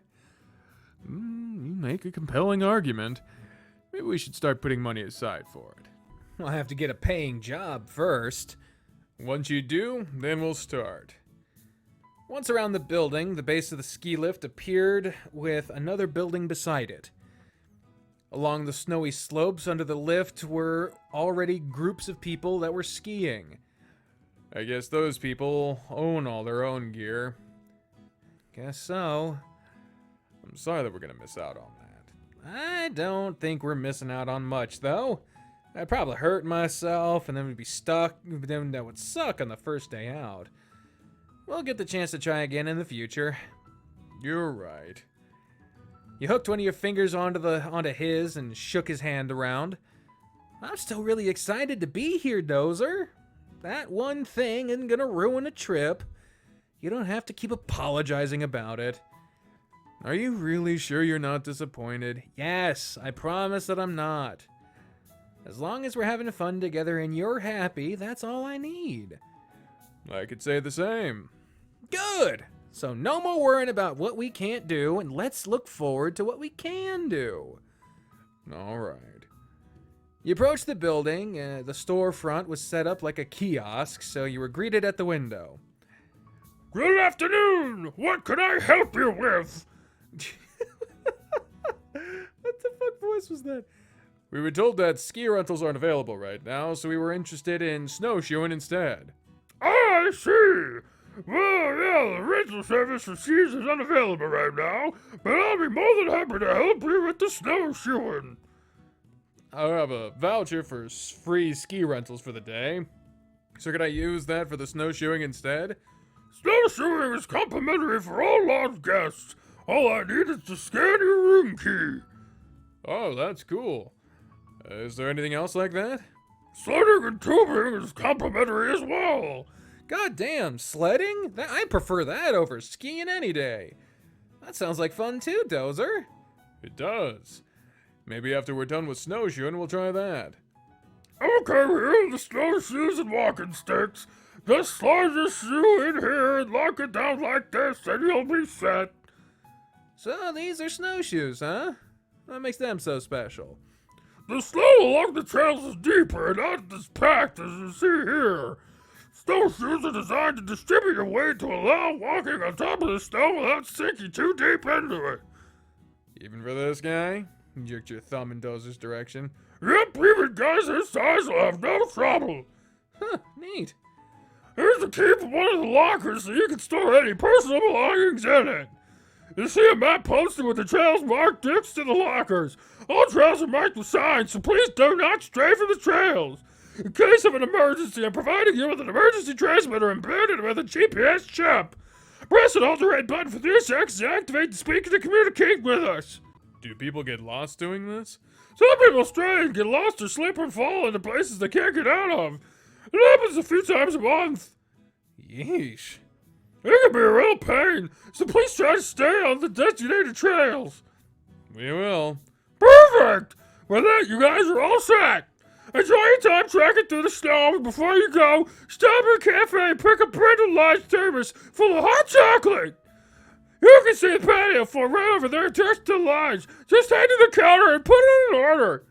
You make a compelling argument. Maybe we should start putting money aside for it. I'll have to get a paying job first. Once you do, then we'll start. Once around the building, the base of the ski lift appeared with another building beside it. Along the snowy slopes under the lift were already groups of people that were skiing. I guess those people own all their own gear. Guess so. I'm sorry that we're gonna miss out on that. I don't think we're missing out on much, though. I'd probably hurt myself, and then we'd be stuck. Then that would suck on the first day out. We'll get the chance to try again in the future. You're right. You hooked one of your fingers onto his and shook his hand around. I'm still really excited to be here, Dozer. That one thing isn't gonna ruin a trip. You don't have to keep apologizing about it. Are you really sure you're not disappointed? Yes, I promise that I'm not. As long as we're having fun together and you're happy, that's all I need. I could say the same. Good! So no more worrying about what we can't do, and let's look forward to what we can do. All right. You approached the building. The storefront was set up like a kiosk, so you were greeted at the window. Good afternoon! What can I help you with? What the fuck voice was that? We were told that ski rentals aren't available right now, so we were interested in snowshoeing instead. I see! Well, yeah, the rental service for skis is unavailable right now, but I'll be more than happy to help you with the snowshoeing. I have a voucher for free ski rentals for the day. So could I use that for the snowshoeing instead? Snowshoeing is complimentary for all lodge guests. All I need is to scan your room key. Oh, that's cool. Is there anything else like that? Sledding and tubing is complimentary as well. God damn, sledding? I prefer that over skiing any day. That sounds like fun too, Dozer. It does. Maybe after we're done with snowshoeing, we'll try that. Okay, here are the snowshoes and walking sticks. Just slide your shoe in here and lock it down like this, and you'll be set. So these are snowshoes, huh? What makes them so special? The snow along the trails is deeper and not as packed as you see here. Snowshoes are designed to distribute your weight to allow walking on top of the snow without sinking too deep into it. Even for this guy? You jerked your thumb in Dozer's direction. Yep, even guys his size will have no trouble. Huh, neat. Here's the key for one of the lockers so you can store any personal belongings in it. You see a map posted with the trails marked next to the lockers. All trails are marked with signs, so please do not stray from the trails. In case of an emergency, I'm providing you with an emergency transmitter embedded with a GPS chip. Press and hold the right button for 3 seconds to activate the speaker to communicate with us. Do people get lost doing this? Some people stray and get lost or slip and fall into places they can't get out of. It happens a few times a month. Yeesh. It can be a real pain, so please try to stay on the designated trails. We will. Perfect! With that, you guys are all set. Enjoy your time trekking through the snow. Before you go, stop at a cafe and pick up Brenda Lodge thermos full of hot chocolate. You can see the patio floor right over there attached to the lodge. Just head to the counter and put it in order.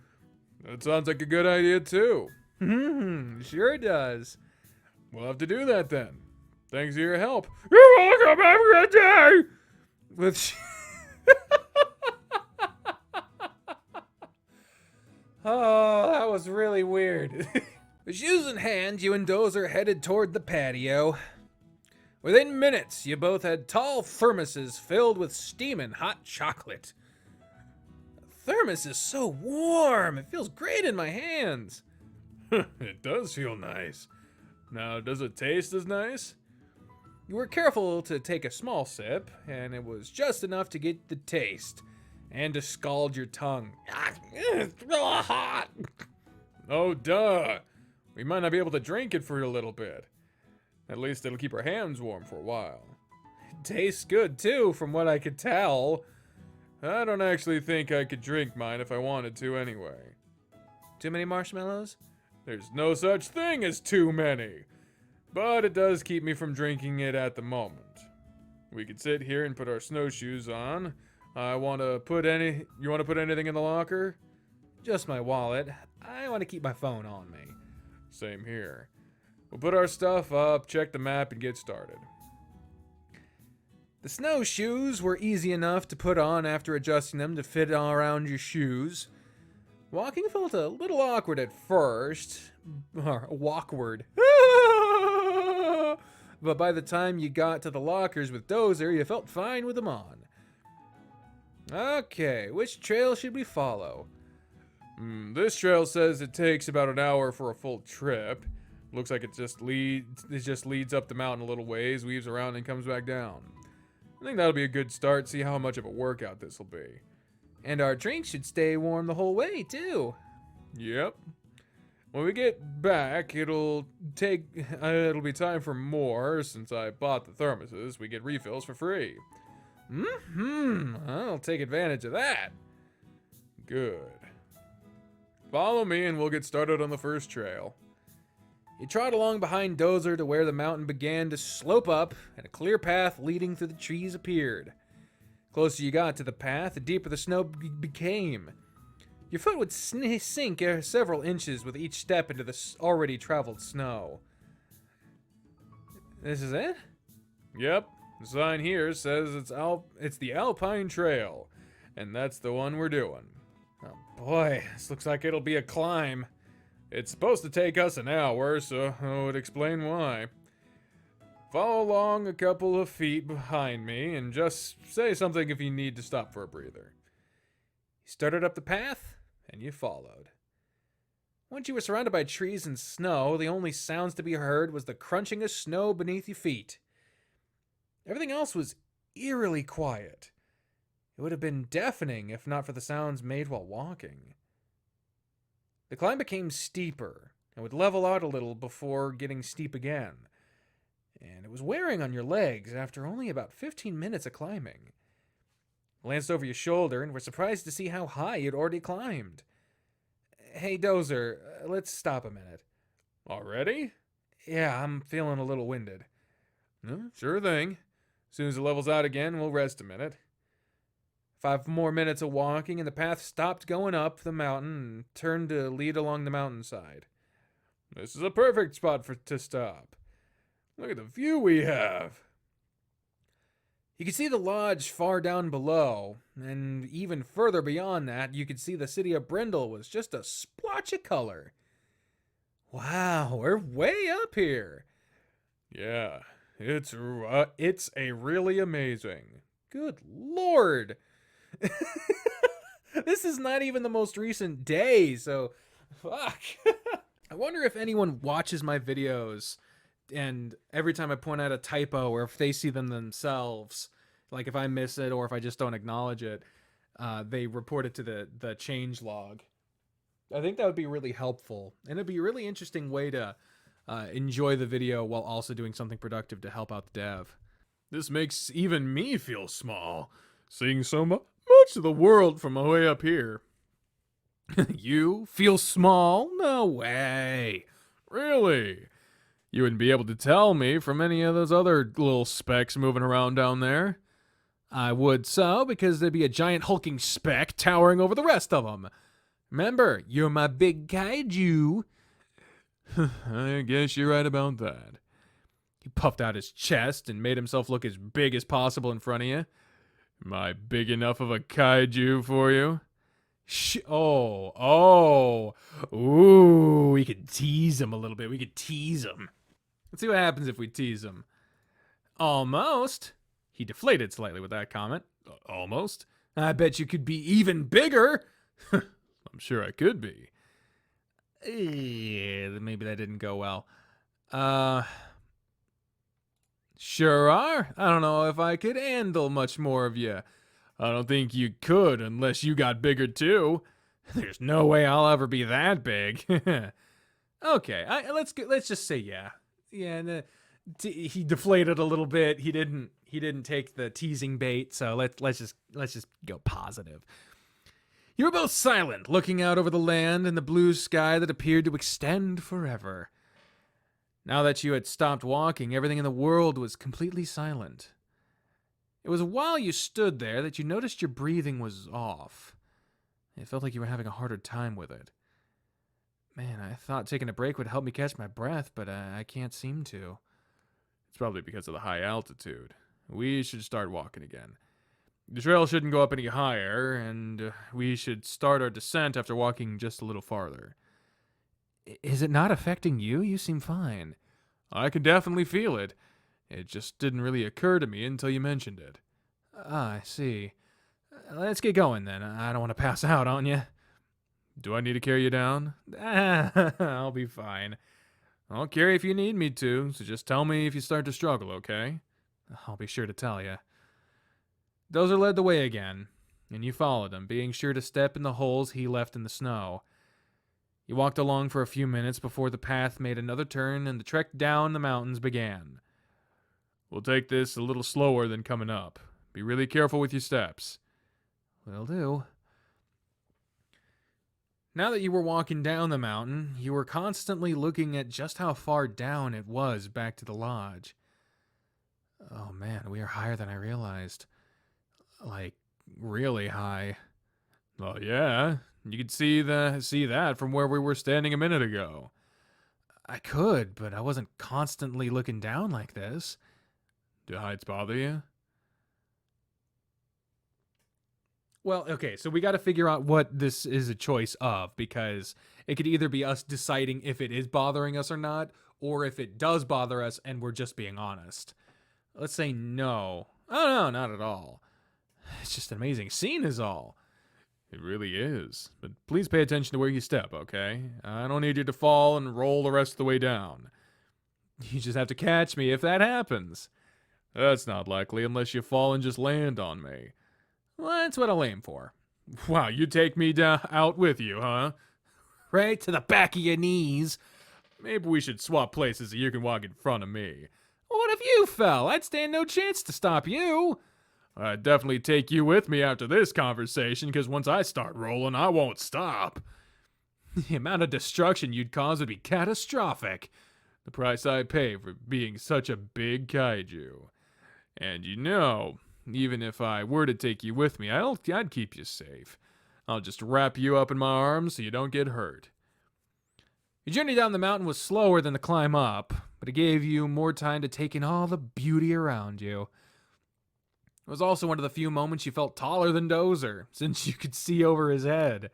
That sounds like a good idea, too. Sure does. We'll have to do that then. Thanks for your help. You're welcome. Have a good day. With Oh, that was really weird. With shoes in hand, you and Dozer headed toward the patio. Within minutes, you both had tall thermoses filled with steaming hot chocolate. The thermos is so warm, it feels great in my hands. It does feel nice. Now, does it taste as nice? You were careful to take a small sip, and it was just enough to get the taste, and to scald your tongue. It's real hot. Oh, duh. We might not be able to drink it for a little bit. At least it'll keep our hands warm for a while. It tastes good, too, from what I could tell. I don't actually think I could drink mine if I wanted to anyway. Too many marshmallows? There's no such thing as too many. But it does keep me from drinking it at the moment. We could sit here and put our snowshoes on. You want to put anything in the locker? Just my wallet. I want to keep my phone on me. Same here. We'll put our stuff up, check the map, and get started. The snowshoes were easy enough to put on after adjusting them to fit around your shoes. Walking felt a little awkward at first. Walkward. But by the time you got to the lockers with Dozer, you felt fine with them on. Okay, which trail should we follow? This trail says it takes about an hour for a full trip. Looks like it just leads up the mountain a little ways, weaves around, and comes back down. I think that'll be a good start, see how much of a workout this will be. And our drinks should stay warm the whole way, too. Yep. When we get back, it'll be time for more. Since I bought the thermoses, we get refills for free. I'll take advantage of that. Good. Follow me and we'll get started on the first trail. You trot along behind Dozer to where the mountain began to slope up and a clear path leading through the trees appeared. The closer you got to the path, the deeper the snow became. Your foot would sink several inches with each step into the already traveled snow. This is it? Yep. The sign here says it's the Alpine Trail, and that's the one we're doing. Oh boy, this looks like it'll be a climb. It's supposed to take us an hour, so I would explain why. Follow along a couple of feet behind me, and just say something if you need to stop for a breather. You started up the path, and you followed. Once you were surrounded by trees and snow, the only sounds to be heard was the crunching of snow beneath your feet. Everything else was eerily quiet. It would have been deafening if not for the sounds made while walking. The climb became steeper and would level out a little before getting steep again. And it was wearing on your legs after only about 15 minutes of climbing. Glanced over your shoulder and were surprised to see how high you'd already climbed. Hey, Dozer, let's stop a minute. Already? Yeah, I'm feeling a little winded. Sure thing. As soon as it levels out again, we'll rest a minute. 5 more minutes of walking, and the path stopped going up the mountain and turned to lead along the mountainside. This is a perfect spot to stop. Look at the view we have. You could see the lodge far down below, and even further beyond that, you could see the city of Brindle was just a splotch of color. Wow, we're way up here. Yeah, it's a really amazing. Good Lord. This is not even the most recent day, so fuck. I wonder if anyone watches my videos and every time I point out a typo or if they see them themselves, like if I miss it or if I just don't acknowledge it, they report it to the change log. I think that would be really helpful. And it'd be a really interesting way to enjoy the video while also doing something productive to help out the dev. This makes even me feel small, seeing so much of the world from way up here. You feel small? No way. Really? You wouldn't be able to tell me from any of those other little specks moving around down there. I would so, because there'd be a giant hulking speck towering over the rest of them. Remember, you're my big kaiju. I guess you're right about that. He puffed out his chest and made himself look as big as possible in front of you. Am I big enough of a kaiju for you? Ooh, we could tease him a little bit. We could tease him. Let's see what happens if we tease him. Almost. He deflated slightly with that comment. Almost. I bet you could be even bigger. I'm sure I could be. Maybe that didn't go well. Sure are. I don't know if I could handle much more of you. I don't think you could unless you got bigger too. There's no way I'll ever be that big. Okay, let's just say yeah. Yeah, he deflated a little bit. He didn't take the teasing bait, so let's just go positive. You were both silent, looking out over the land and the blue sky that appeared to extend forever. Now that you had stopped walking, everything in the world was completely silent. It was while you stood there that you noticed your breathing was off. It felt like you were having a harder time with it. Man, I thought taking a break would help me catch my breath, but I can't seem to. It's probably because of the high altitude. We should start walking again. The trail shouldn't go up any higher, and we should start our descent after walking just a little farther. Is it not affecting you? You seem fine. I can definitely feel it. It just didn't really occur to me until you mentioned it. Ah, I see. Let's get going then. I don't want to pass out on you. Do I need to carry you down? I'll be fine. I'll carry if you need me to, so just tell me if you start to struggle, okay? I'll be sure to tell you. Dozer led the way again, and you followed him, being sure to step in the holes he left in the snow. You walked along for a few minutes before the path made another turn and the trek down the mountains began. We'll take this a little slower than coming up. Be really careful with your steps. Will do. Now that you were walking down the mountain, you were constantly looking at just how far down it was back to the lodge. Oh man, we are higher than I realized. Like, really high. Well, yeah. You could see that from where we were standing a minute ago. I could, but I wasn't constantly looking down like this. Do heights bother you? Well, okay, so we got to figure out what this is a choice of, because it could either be us deciding if it is bothering us or not, or if it does bother us and we're just being honest. Let's say no. Oh, no, not at all. It's just an amazing scene is all. It really is. But please pay attention to where you step, okay? I don't need you to fall and roll the rest of the way down. You just have to catch me if that happens. That's not likely unless you fall and just land on me. Well, that's what I'll aim for. Wow, you take me out with you, huh? Right to the back of your knees. Maybe we should swap places so you can walk in front of me. What if you fell? I'd stand no chance to stop you. I'd definitely take you with me after this conversation, because once I start rolling, I won't stop. The amount of destruction you'd cause would be catastrophic. The price I pay for being such a big kaiju. And you know, even if I were to take you with me, I'd keep you safe. I'll just wrap you up in my arms so you don't get hurt. Your journey down the mountain was slower than the climb up, but it gave you more time to take in all the beauty around you. It was also one of the few moments you felt taller than Dozer, since you could see over his head.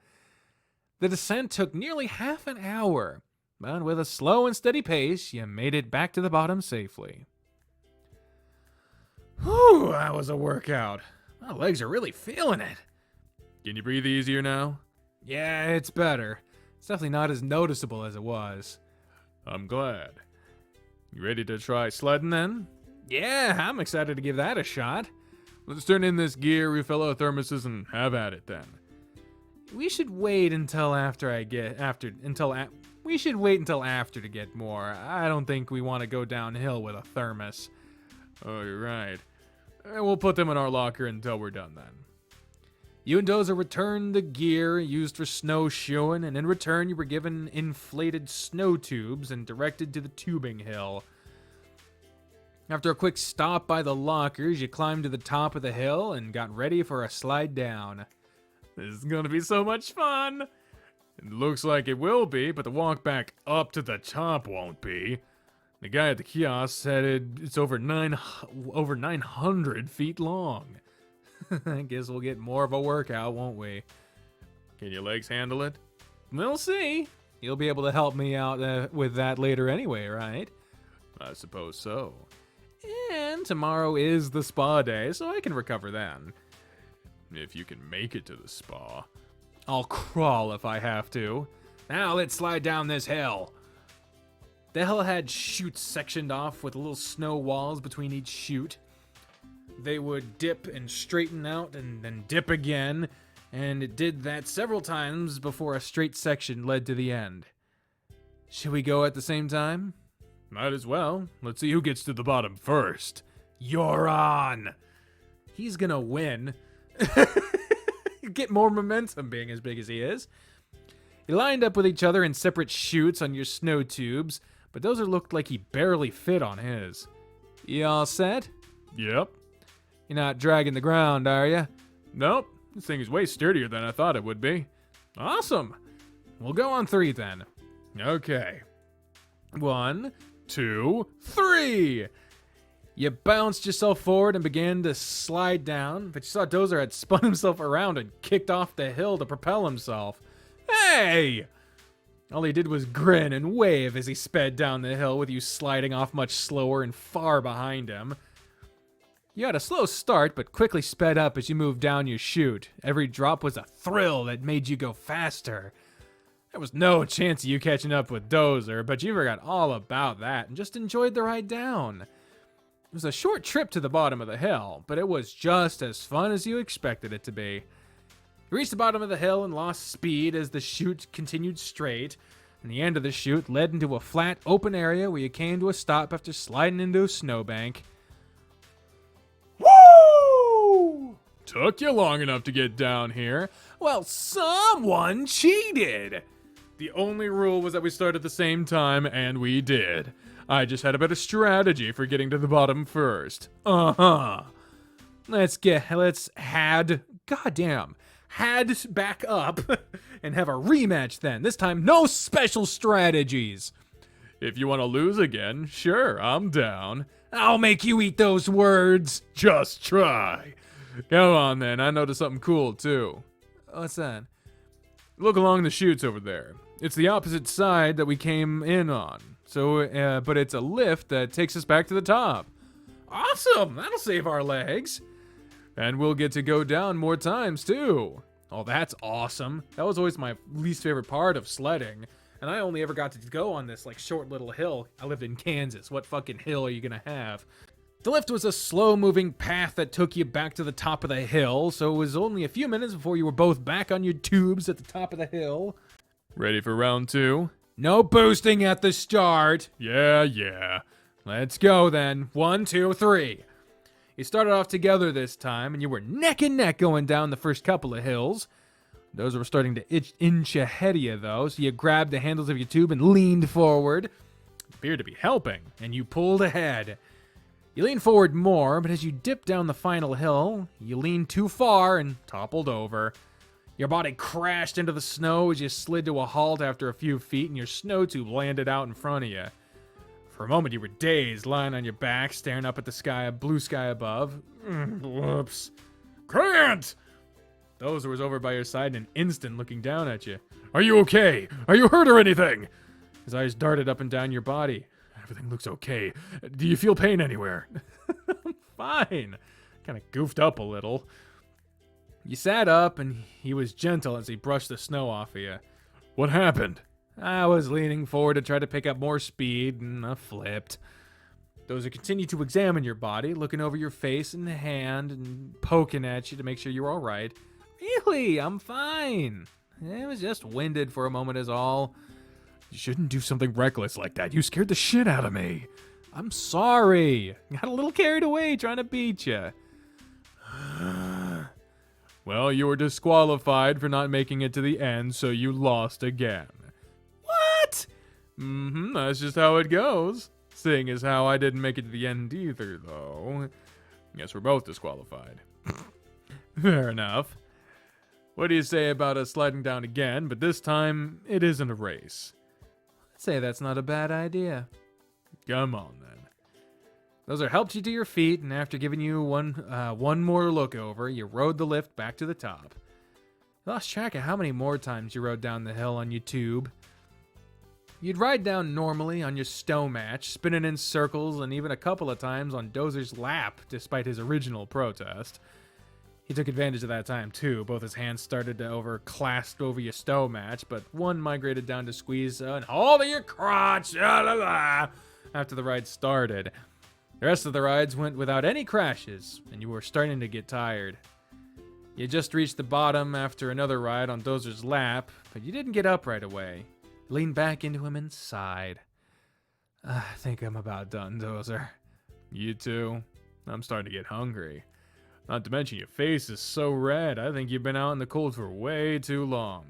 The descent took nearly half an hour, but with a slow and steady pace, you made it back to the bottom safely. Whew, that was a workout. My legs are really feeling it. Can you breathe easier now? Yeah, it's better. It's definitely not as noticeable as it was. I'm glad. You ready to try sledding then? Yeah, I'm excited to give that a shot. Let's turn in this gear, refill our thermoses, and have at it then. We should wait until after we should wait until after to get more. I don't think we want to go downhill with a thermos. Oh, you're right. We'll put them in our locker until we're done then. You and Dozer returned the gear used for snowshoeing, and in return you were given inflated snow tubes and directed to the tubing hill. After a quick stop by the lockers, you climbed to the top of the hill and got ready for a slide down. This is gonna be so much fun! It looks like it will be, but the walk back up to the top won't be. The guy at the kiosk said it's over 900 feet long. I guess we'll get more of a workout, won't we? Can your legs handle it? We'll see. You'll be able to help me out with that later anyway, right? I suppose so. And tomorrow is the spa day, so I can recover then. If you can make it to the spa. I'll crawl if I have to. Now let's slide down this hill. The hill had chutes sectioned off with little snow walls between each chute. They would dip and straighten out and then dip again, and it did that several times before a straight section led to the end. Should we go at the same time? Might as well. Let's see who gets to the bottom first. You're on! He's gonna win. Get more momentum being as big as he is. You lined up with each other in separate chutes on your snow tubes, but Dozer looked like he barely fit on his. You all set? Yep. You're not dragging the ground, are you? Nope. This thing is way sturdier than I thought it would be. Awesome. We'll go on 3 then. Okay. 1, 2, 3! You bounced yourself forward and began to slide down, but you saw Dozer had spun himself around and kicked off the hill to propel himself. Hey! All he did was grin and wave as he sped down the hill with you sliding off much slower and far behind him. You had a slow start, but quickly sped up as you moved down your chute. Every drop was a thrill that made you go faster. There was no chance of you catching up with Dozer, but you forgot all about that and just enjoyed the ride down. It was a short trip to the bottom of the hill, but it was just as fun as you expected it to be. You reached the bottom of the hill and lost speed as the chute continued straight, and the end of the chute led into a flat, open area where you came to a stop after sliding into a snowbank. Woo! Took you long enough to get down here. Well, someone cheated! The only rule was that we started at the same time, and we did. I just had a better strategy for getting to the bottom first. Uh-huh. Let's had back up and have a rematch then. This time, no special strategies. If you want to lose again, sure, I'm down. I'll make you eat those words. Just try. Come on then, I noticed something cool too. What's that? Look along the chutes over there. It's the opposite side that we came in on. So, but it's a lift that takes us back to the top. Awesome! That'll save our legs. And we'll get to go down more times too. Oh, that's awesome. That was always my least favorite part of sledding. And I only ever got to go on this short little hill. I lived in Kansas. What fucking hill are you gonna have? The lift was a slow-moving path that took you back to the top of the hill, so it was only a few minutes before you were both back on your tubes at the top of the hill. Ready for round 2? No boosting at the start. Yeah. Let's go then. 1, 2, 3. You started off together this time, and you were neck and neck going down the first couple of hills. Those were starting to inch ahead of you, though, so you grabbed the handles of your tube and leaned forward. It appeared to be helping, and you pulled ahead. You leaned forward more, but as you dipped down the final hill, you leaned too far and toppled over. Your body crashed into the snow as you slid to a halt after a few feet, and your snow tube landed out in front of you. For a moment, you were dazed, lying on your back, staring up at the blue sky above. Whoops. Grant! Dozer was over by your side in an instant, looking down at you. Are you okay? Are you hurt or anything? His eyes darted up and down your body. Everything looks okay. Do you feel pain anywhere? I'm fine. Kind of goofed up a little. You sat up, and he was gentle as he brushed the snow off of you. What happened? I was leaning forward to try to pick up more speed, and I flipped. Dozer continued to examine your body, looking over your face and hand and poking at you to make sure you're all right. Really, I'm fine. It was just winded for a moment is all. You shouldn't do something reckless like that. You scared the shit out of me. I'm sorry. Got a little carried away trying to beat you. Well, you were disqualified for not making it to the end, so you lost again. What? That's just how it goes. Seeing as how I didn't make it to the end either, though. Guess we're both disqualified. Fair enough. What do you say about us sliding down again, but this time it isn't a race? I'd say that's not a bad idea. Come on, then. Dozer helped you to your feet, and after giving you one more look over, you rode the lift back to the top. You lost track of how many more times you rode down the hill on your tube. You'd ride down normally on your snow match, spinning in circles, and even a couple of times on Dozer's lap, despite his original protest. He took advantage of that time, too. Both his hands started to clasp over your snow match, but one migrated down to squeeze and hold of your crotch after the ride started. The rest of the rides went without any crashes, and you were starting to get tired. You just reached the bottom after another ride on Dozer's lap, but you didn't get up right away. You leaned back into him and sighed. I think I'm about done, Dozer. You too? I'm starting to get hungry. Not to mention your face is so red, I think you've been out in the cold for way too long.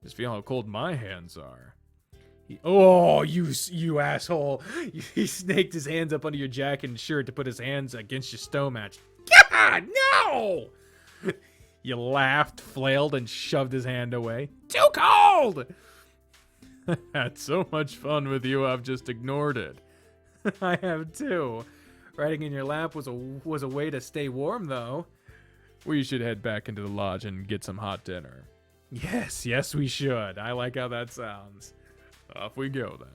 Just feel how cold my hands are. Oh, you asshole. He snaked his hands up under your jacket and shirt to put his hands against your snow match. God, no! You laughed, flailed, and shoved his hand away. Too cold! Had so much fun with you, I've just ignored it. I have too. Riding in your lap was a way to stay warm, though. We should head back into the lodge and get some hot dinner. Yes, we should. I like how that sounds. Off we go, then.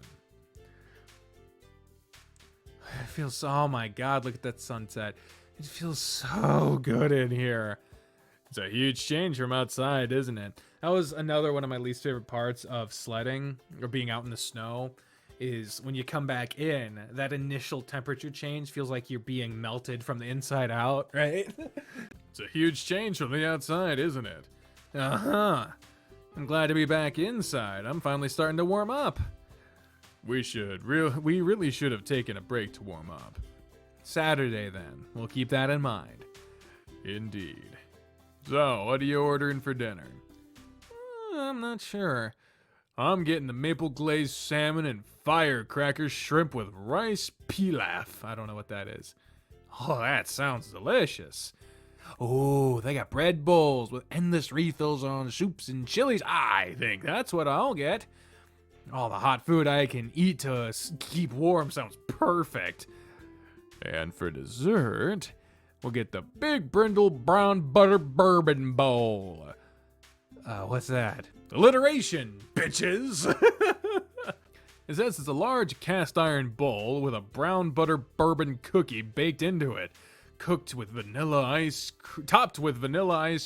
It feels so, oh my god, look at that sunset. It feels so good in here. It's a huge change from outside, isn't it? That was another one of my least favorite parts of sledding, or being out in the snow, is when you come back in, that initial temperature change feels like you're being melted from the inside out, right? It's a huge change from the outside, isn't it? Uh-huh. I'm glad to be back inside. I'm finally starting to warm up. We really should have taken a break to warm up. Saturday, then. We'll keep that in mind. Indeed. So, what are you ordering for dinner? I'm not sure. I'm getting the maple glazed salmon and firecracker shrimp with rice pilaf. I don't know what that is. Oh, that sounds delicious. Oh, they got bread bowls with endless refills on soups and chilies. I think that's what I'll get. All the hot food I can eat to keep warm sounds perfect. And for dessert, we'll get the Big Brindle Brown Butter Bourbon Bowl. What's that? Alliteration, bitches! It says it's a large cast iron bowl with a brown butter bourbon cookie baked into it. Topped with vanilla ice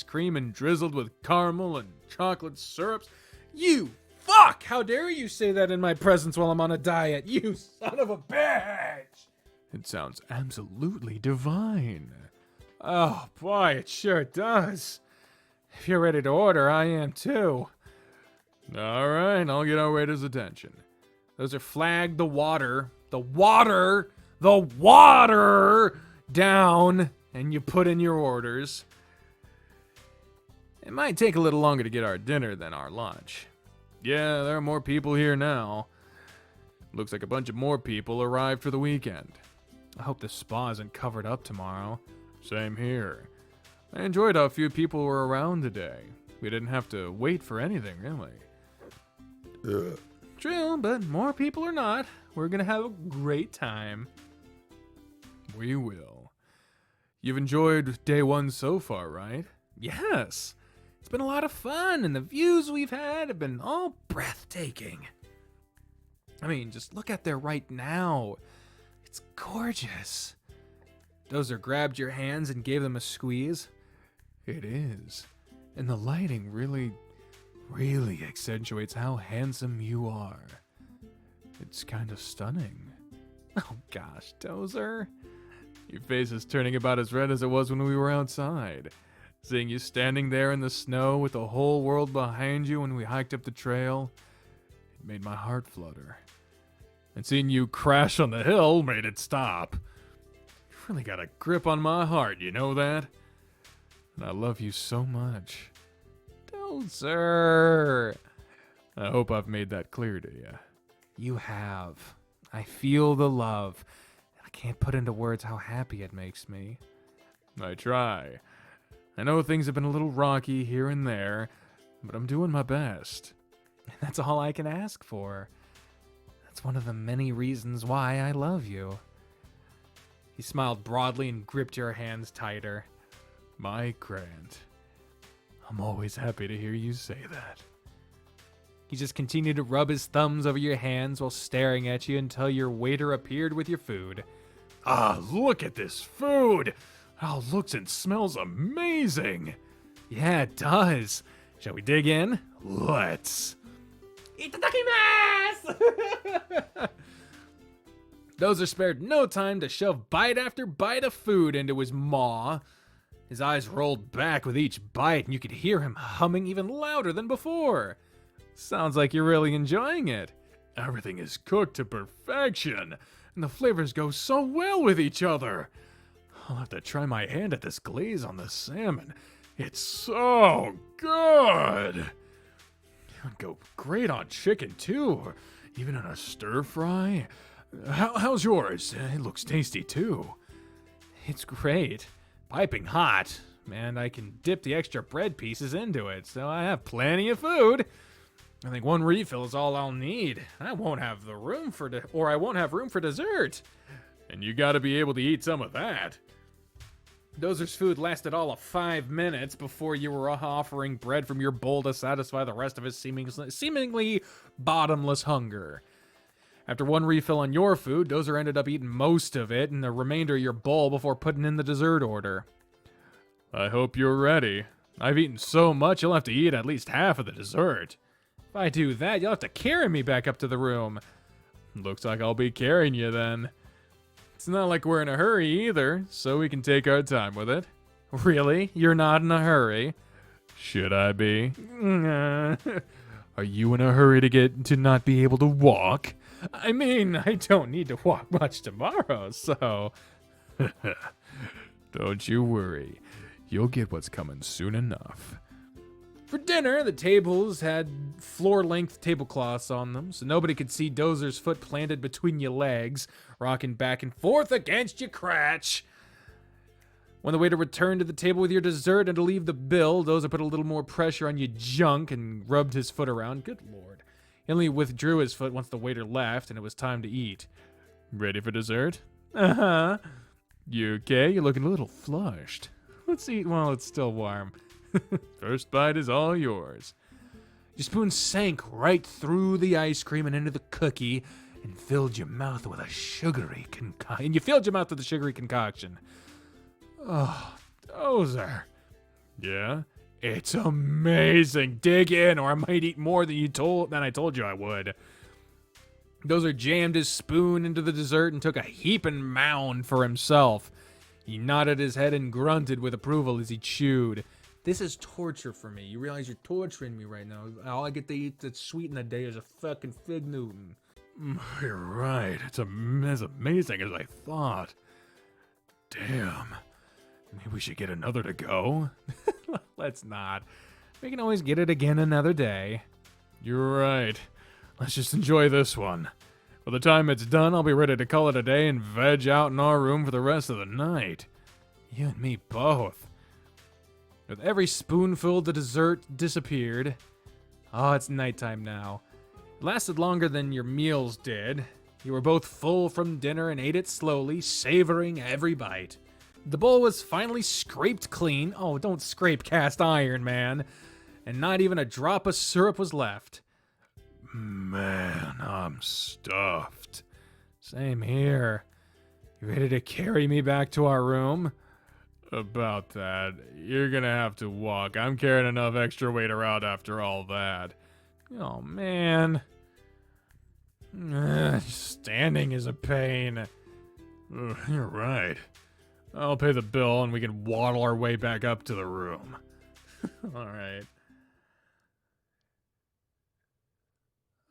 cream and drizzled with caramel and chocolate syrups. You fuck! How dare you say that in my presence while I'm on a diet? You son of a bitch! It sounds absolutely divine. Oh boy, it sure does. If you're ready to order, I am too. All right, I'll get our waiter's attention. Those are flagged the water down, and you put in your orders. It might take a little longer to get our dinner than our lunch. Yeah, there are more people here now. Looks like a bunch of more people arrived for the weekend. I hope the spa isn't covered up tomorrow. Same here. I enjoyed how few people were around today. We didn't have to wait for anything, really. True, but more people or not, we're gonna have a great time. We will. You've enjoyed day one so far, right? Yes. It's been a lot of fun, and the views we've had have been all breathtaking. I mean, just look out there right now. It's gorgeous. Dozer grabbed your hands and gave them a squeeze. It is. And the lighting really really accentuates how handsome you are. It's kind of stunning. Oh gosh, Dozer. Your face is turning about as red as it was when we were outside. Seeing you standing there in the snow with the whole world behind you when we hiked up the trail, it made my heart flutter. And seeing you crash on the hill made it stop. You really got a grip on my heart, you know that? And I love you so much. Dozer! I hope I've made that clear to you. You have. I feel the love. I can't put into words how happy it makes me. I try. I know things have been a little rocky here and there, but I'm doing my best. And that's all I can ask for. That's one of the many reasons why I love you. He smiled broadly and gripped your hands tighter. My Grant, I'm always happy to hear you say that. He just continued to rub his thumbs over your hands while staring at you until your waiter appeared with your food. Ah, look at this food! How it looks and smells amazing! Yeah, it does. Shall we dig in? Let's. Itadakimasu! Dozer spared no time to shove bite after bite of food into his maw. His eyes rolled back with each bite, and you could hear him humming even louder than before. Sounds like you're really enjoying it. Everything is cooked to perfection, and the flavors go so well with each other. I'll have to try my hand at this glaze on the salmon. It's so good. It would go great on chicken, too, or even in a stir-fry. How's yours? It looks tasty, too. It's great. Piping hot, and I can dip the extra bread pieces into it, so I have plenty of food. I think one refill is all I'll need. I won't have room for dessert. And you gotta be able to eat some of that. Dozer's food lasted all of 5 minutes before you were offering bread from your bowl to satisfy the rest of his seemingly bottomless hunger. After one refill on your food, Dozer ended up eating most of it and the remainder of your bowl before putting in the dessert order. I hope you're ready. I've eaten so much you'll have to eat at least half of the dessert. If I do that, you'll have to carry me back up to the room. Looks like I'll be carrying you then. It's not like we're in a hurry either, so we can take our time with it. Really? You're not in a hurry? Should I be? Are you in a hurry to not be able to walk? I mean, I don't need to walk much tomorrow, so... Don't you worry. You'll get what's coming soon enough. For dinner, the tables had floor-length tablecloths on them, so nobody could see Dozer's foot planted between your legs, rocking back and forth against your crotch. When the waiter returned to the table with your dessert and to leave the bill, Dozer put a little more pressure on your junk and rubbed his foot around. Good lord. He only withdrew his foot once the waiter left, and it was time to eat. Ready for dessert? Uh-huh. You okay? You're looking a little flushed. Let's eat while it's still warm. First bite is all yours. Your spoon sank right through the ice cream and into the cookie and filled your mouth with a sugary concoction. Oh, Dozer. Yeah? It's amazing. Dig in, or I might eat more than I told you I would. Dozer jammed his spoon into the dessert and took a heaping mound for himself. He nodded his head and grunted with approval as he chewed. This is torture for me. You realize you're torturing me right now. All I get to eat that's sweet in a day is a fucking fig Newton. You're right. It's as amazing as I thought. Damn. Maybe we should get another to go. Let's not. We can always get it again another day. You're right. Let's just enjoy this one. By the time it's done, I'll be ready to call it a day and veg out in our room for the rest of the night. You and me both. With every spoonful, the dessert disappeared. Oh, it's nighttime now. It lasted longer than your meals did. You were both full from dinner and ate it slowly, savoring every bite. The bowl was finally scraped clean. Oh, don't scrape cast iron, man. And not even a drop of syrup was left. Man, I'm stuffed. Same here. You ready to carry me back to our room? About that, you're gonna have to walk. I'm carrying enough extra weight around after all that. Oh, man. Standing is a pain. You're right. I'll pay the bill and we can waddle our way back up to the room. Alright.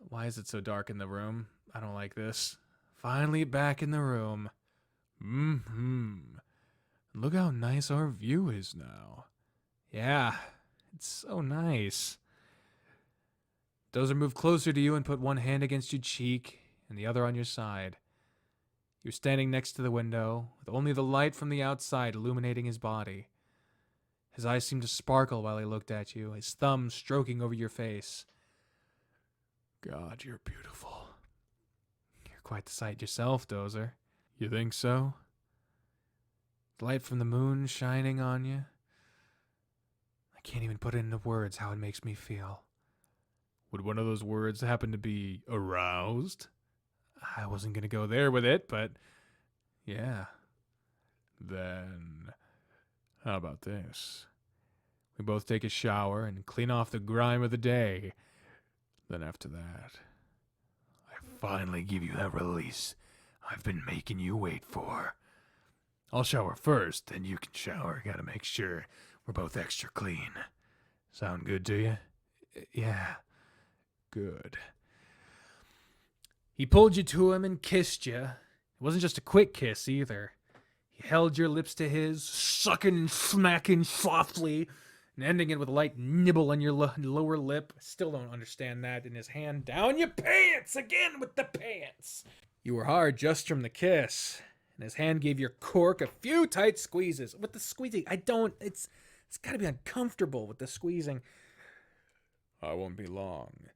Why is it so dark in the room? I don't like this. Finally back in the room. Look how nice our view is now. Yeah, it's so nice. Dozer moved closer to you and put one hand against your cheek and the other on your side. You're standing next to the window, with only the light from the outside illuminating his body. His eyes seemed to sparkle while he looked at you, his thumb stroking over your face. God, you're beautiful. You're quite the sight yourself, Dozer. You think so? The light from the moon shining on you. I can't even put it into words how it makes me feel. Would one of those words happen to be aroused? I wasn't going to go there with it, but yeah. Then, how about this? We both take a shower and clean off the grime of the day. Then after that, I finally give you that release I've been making you wait for. I'll shower first, then you can shower. Gotta make sure we're both extra clean. Sound good to you? Yeah. Good. He pulled you to him and kissed you. It wasn't just a quick kiss either. He held your lips to his, sucking and smacking softly, and ending it with a light nibble on your lower lip. Still don't understand that. In his hand, down your pants! Again with the pants! You were hard just from the kiss, and his hand gave your cork a few tight squeezes. With the squeezing, it's gotta be uncomfortable with the squeezing. I won't be long,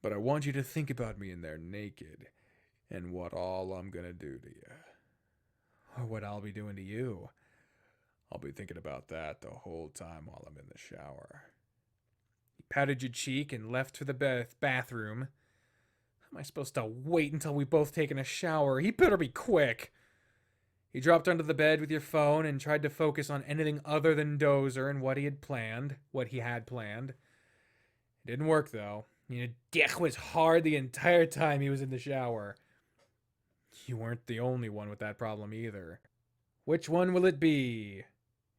but I want you to think about me in there naked, and what all I'm gonna do to you. Or what I'll be doing to you. I'll be thinking about that the whole time while I'm in the shower. He patted your cheek and left for the bathroom. How am I supposed to wait until we both taken a shower? He better be quick. He dropped under the bed with your phone and tried to focus on anything other than Dozer and what he had planned. It didn't work, though. Your dick was hard the entire time he was in the shower. You weren't the only one with that problem either. Which one will it be?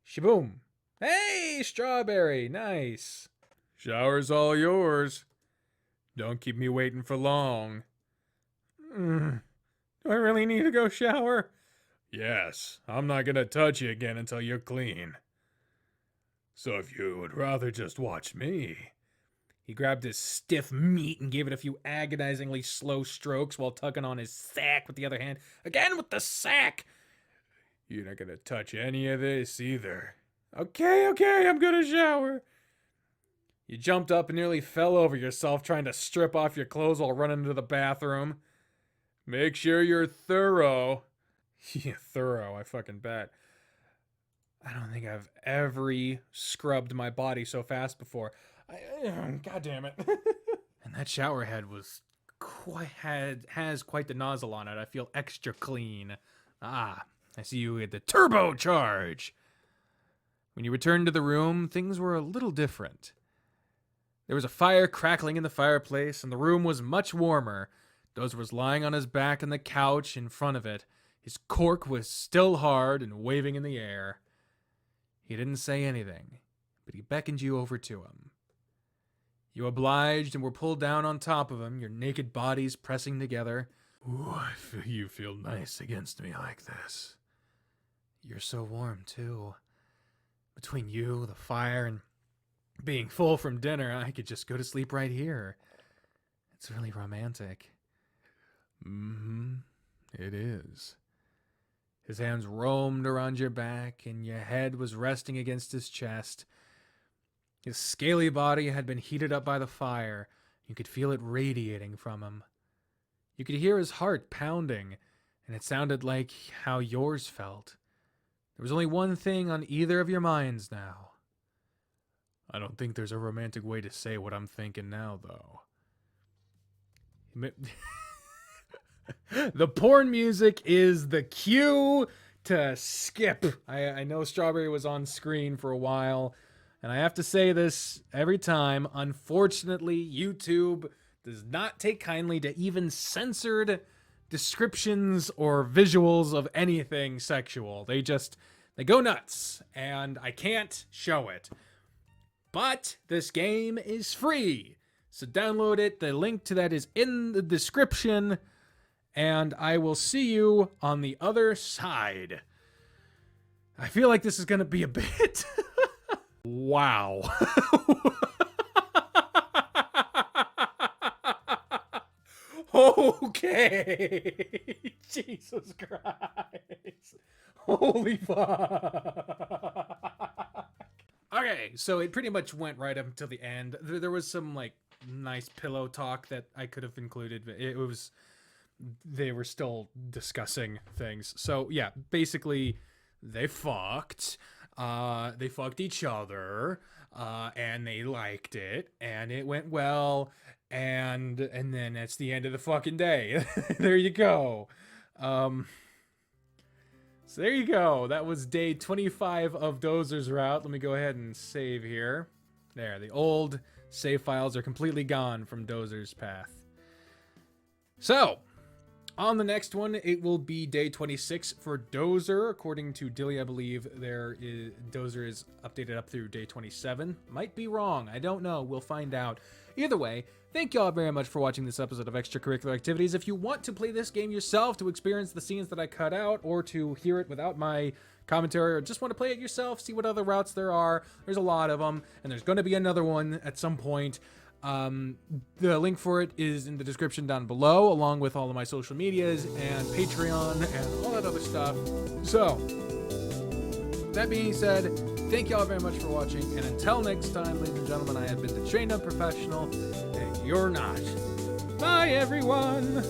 Shaboom. Hey, strawberry. Nice. Shower's all yours. Don't keep me waiting for long. Do I really need to go shower? Yes, I'm not gonna touch you again until you're clean. So if you would rather just watch me. He grabbed his stiff meat and gave it a few agonizingly slow strokes while tugging on his sack with the other hand. Again with the sack! You're not gonna touch any of this either. Okay, I'm gonna shower. You jumped up and nearly fell over yourself trying to strip off your clothes while running into the bathroom. Make sure you're thorough. Yeah, thorough, I fucking bet. I don't think I've ever scrubbed my body so fast before. God damn it. And that shower head has quite the nozzle on it. I feel extra clean. I see you at the turbocharge. When you returned to the room, things were a little different. There was a fire crackling in the fireplace, and the room was much warmer. Dozer was lying on his back on the couch in front of it. His cork was still hard and waving in the air. He didn't say anything, but he beckoned you over to him. You obliged and were pulled down on top of him, your naked bodies pressing together. Ooh, I feel you feel nice against me like this. You're so warm, too. Between you, the fire, and being full from dinner, I could just go to sleep right here. It's really romantic. It is. His hands roamed around your back, and your head was resting against his chest. His scaly body had been heated up by the fire. You could feel it radiating from him. You could hear his heart pounding, and it sounded like how yours felt. There was only one thing on either of your minds now. I don't think there's a romantic way to say what I'm thinking now, though. The porn music is the cue to skip. I know Strawberry was on screen for a while, and I have to say this every time. Unfortunately, YouTube does not take kindly to even censored descriptions or visuals of anything sexual. They go nuts, and I can't show it. But this game is free, so download it. The link to that is in the description, and I will see you on the other side. I feel like this is going to be a bit... Wow. Okay. Jesus Christ. Holy fuck. Okay, so it pretty much went right up until the end. There was some like nice pillow talk that I could have included, but they were still discussing things. So yeah, basically they fucked. They fucked each other, and they liked it, and it went well, and then that's the end of the fucking day. There you go. So there you go. That was day 25 of Dozer's route. Let me go ahead and save here. There, the old save files are completely gone from Dozer's path. So, on the next one, it will be day 26 for Dozer. According to Dilly, I believe Dozer is updated up through day 27. Might be wrong. I don't know. We'll find out. Either way, thank you all very much for watching this episode of Extracurricular Activities. If you want to play this game yourself to experience the scenes that I cut out, or to hear it without my commentary, or just want to play it yourself, see what other routes there are, there's a lot of them, and there's going to be another one at some point. The link for it is in the description down below, along with all of my social medias and Patreon and all that other stuff. So, that being said, thank you all very much for watching, and until next time, ladies and gentlemen, I have been the trained up professional, and you're not. Bye, everyone!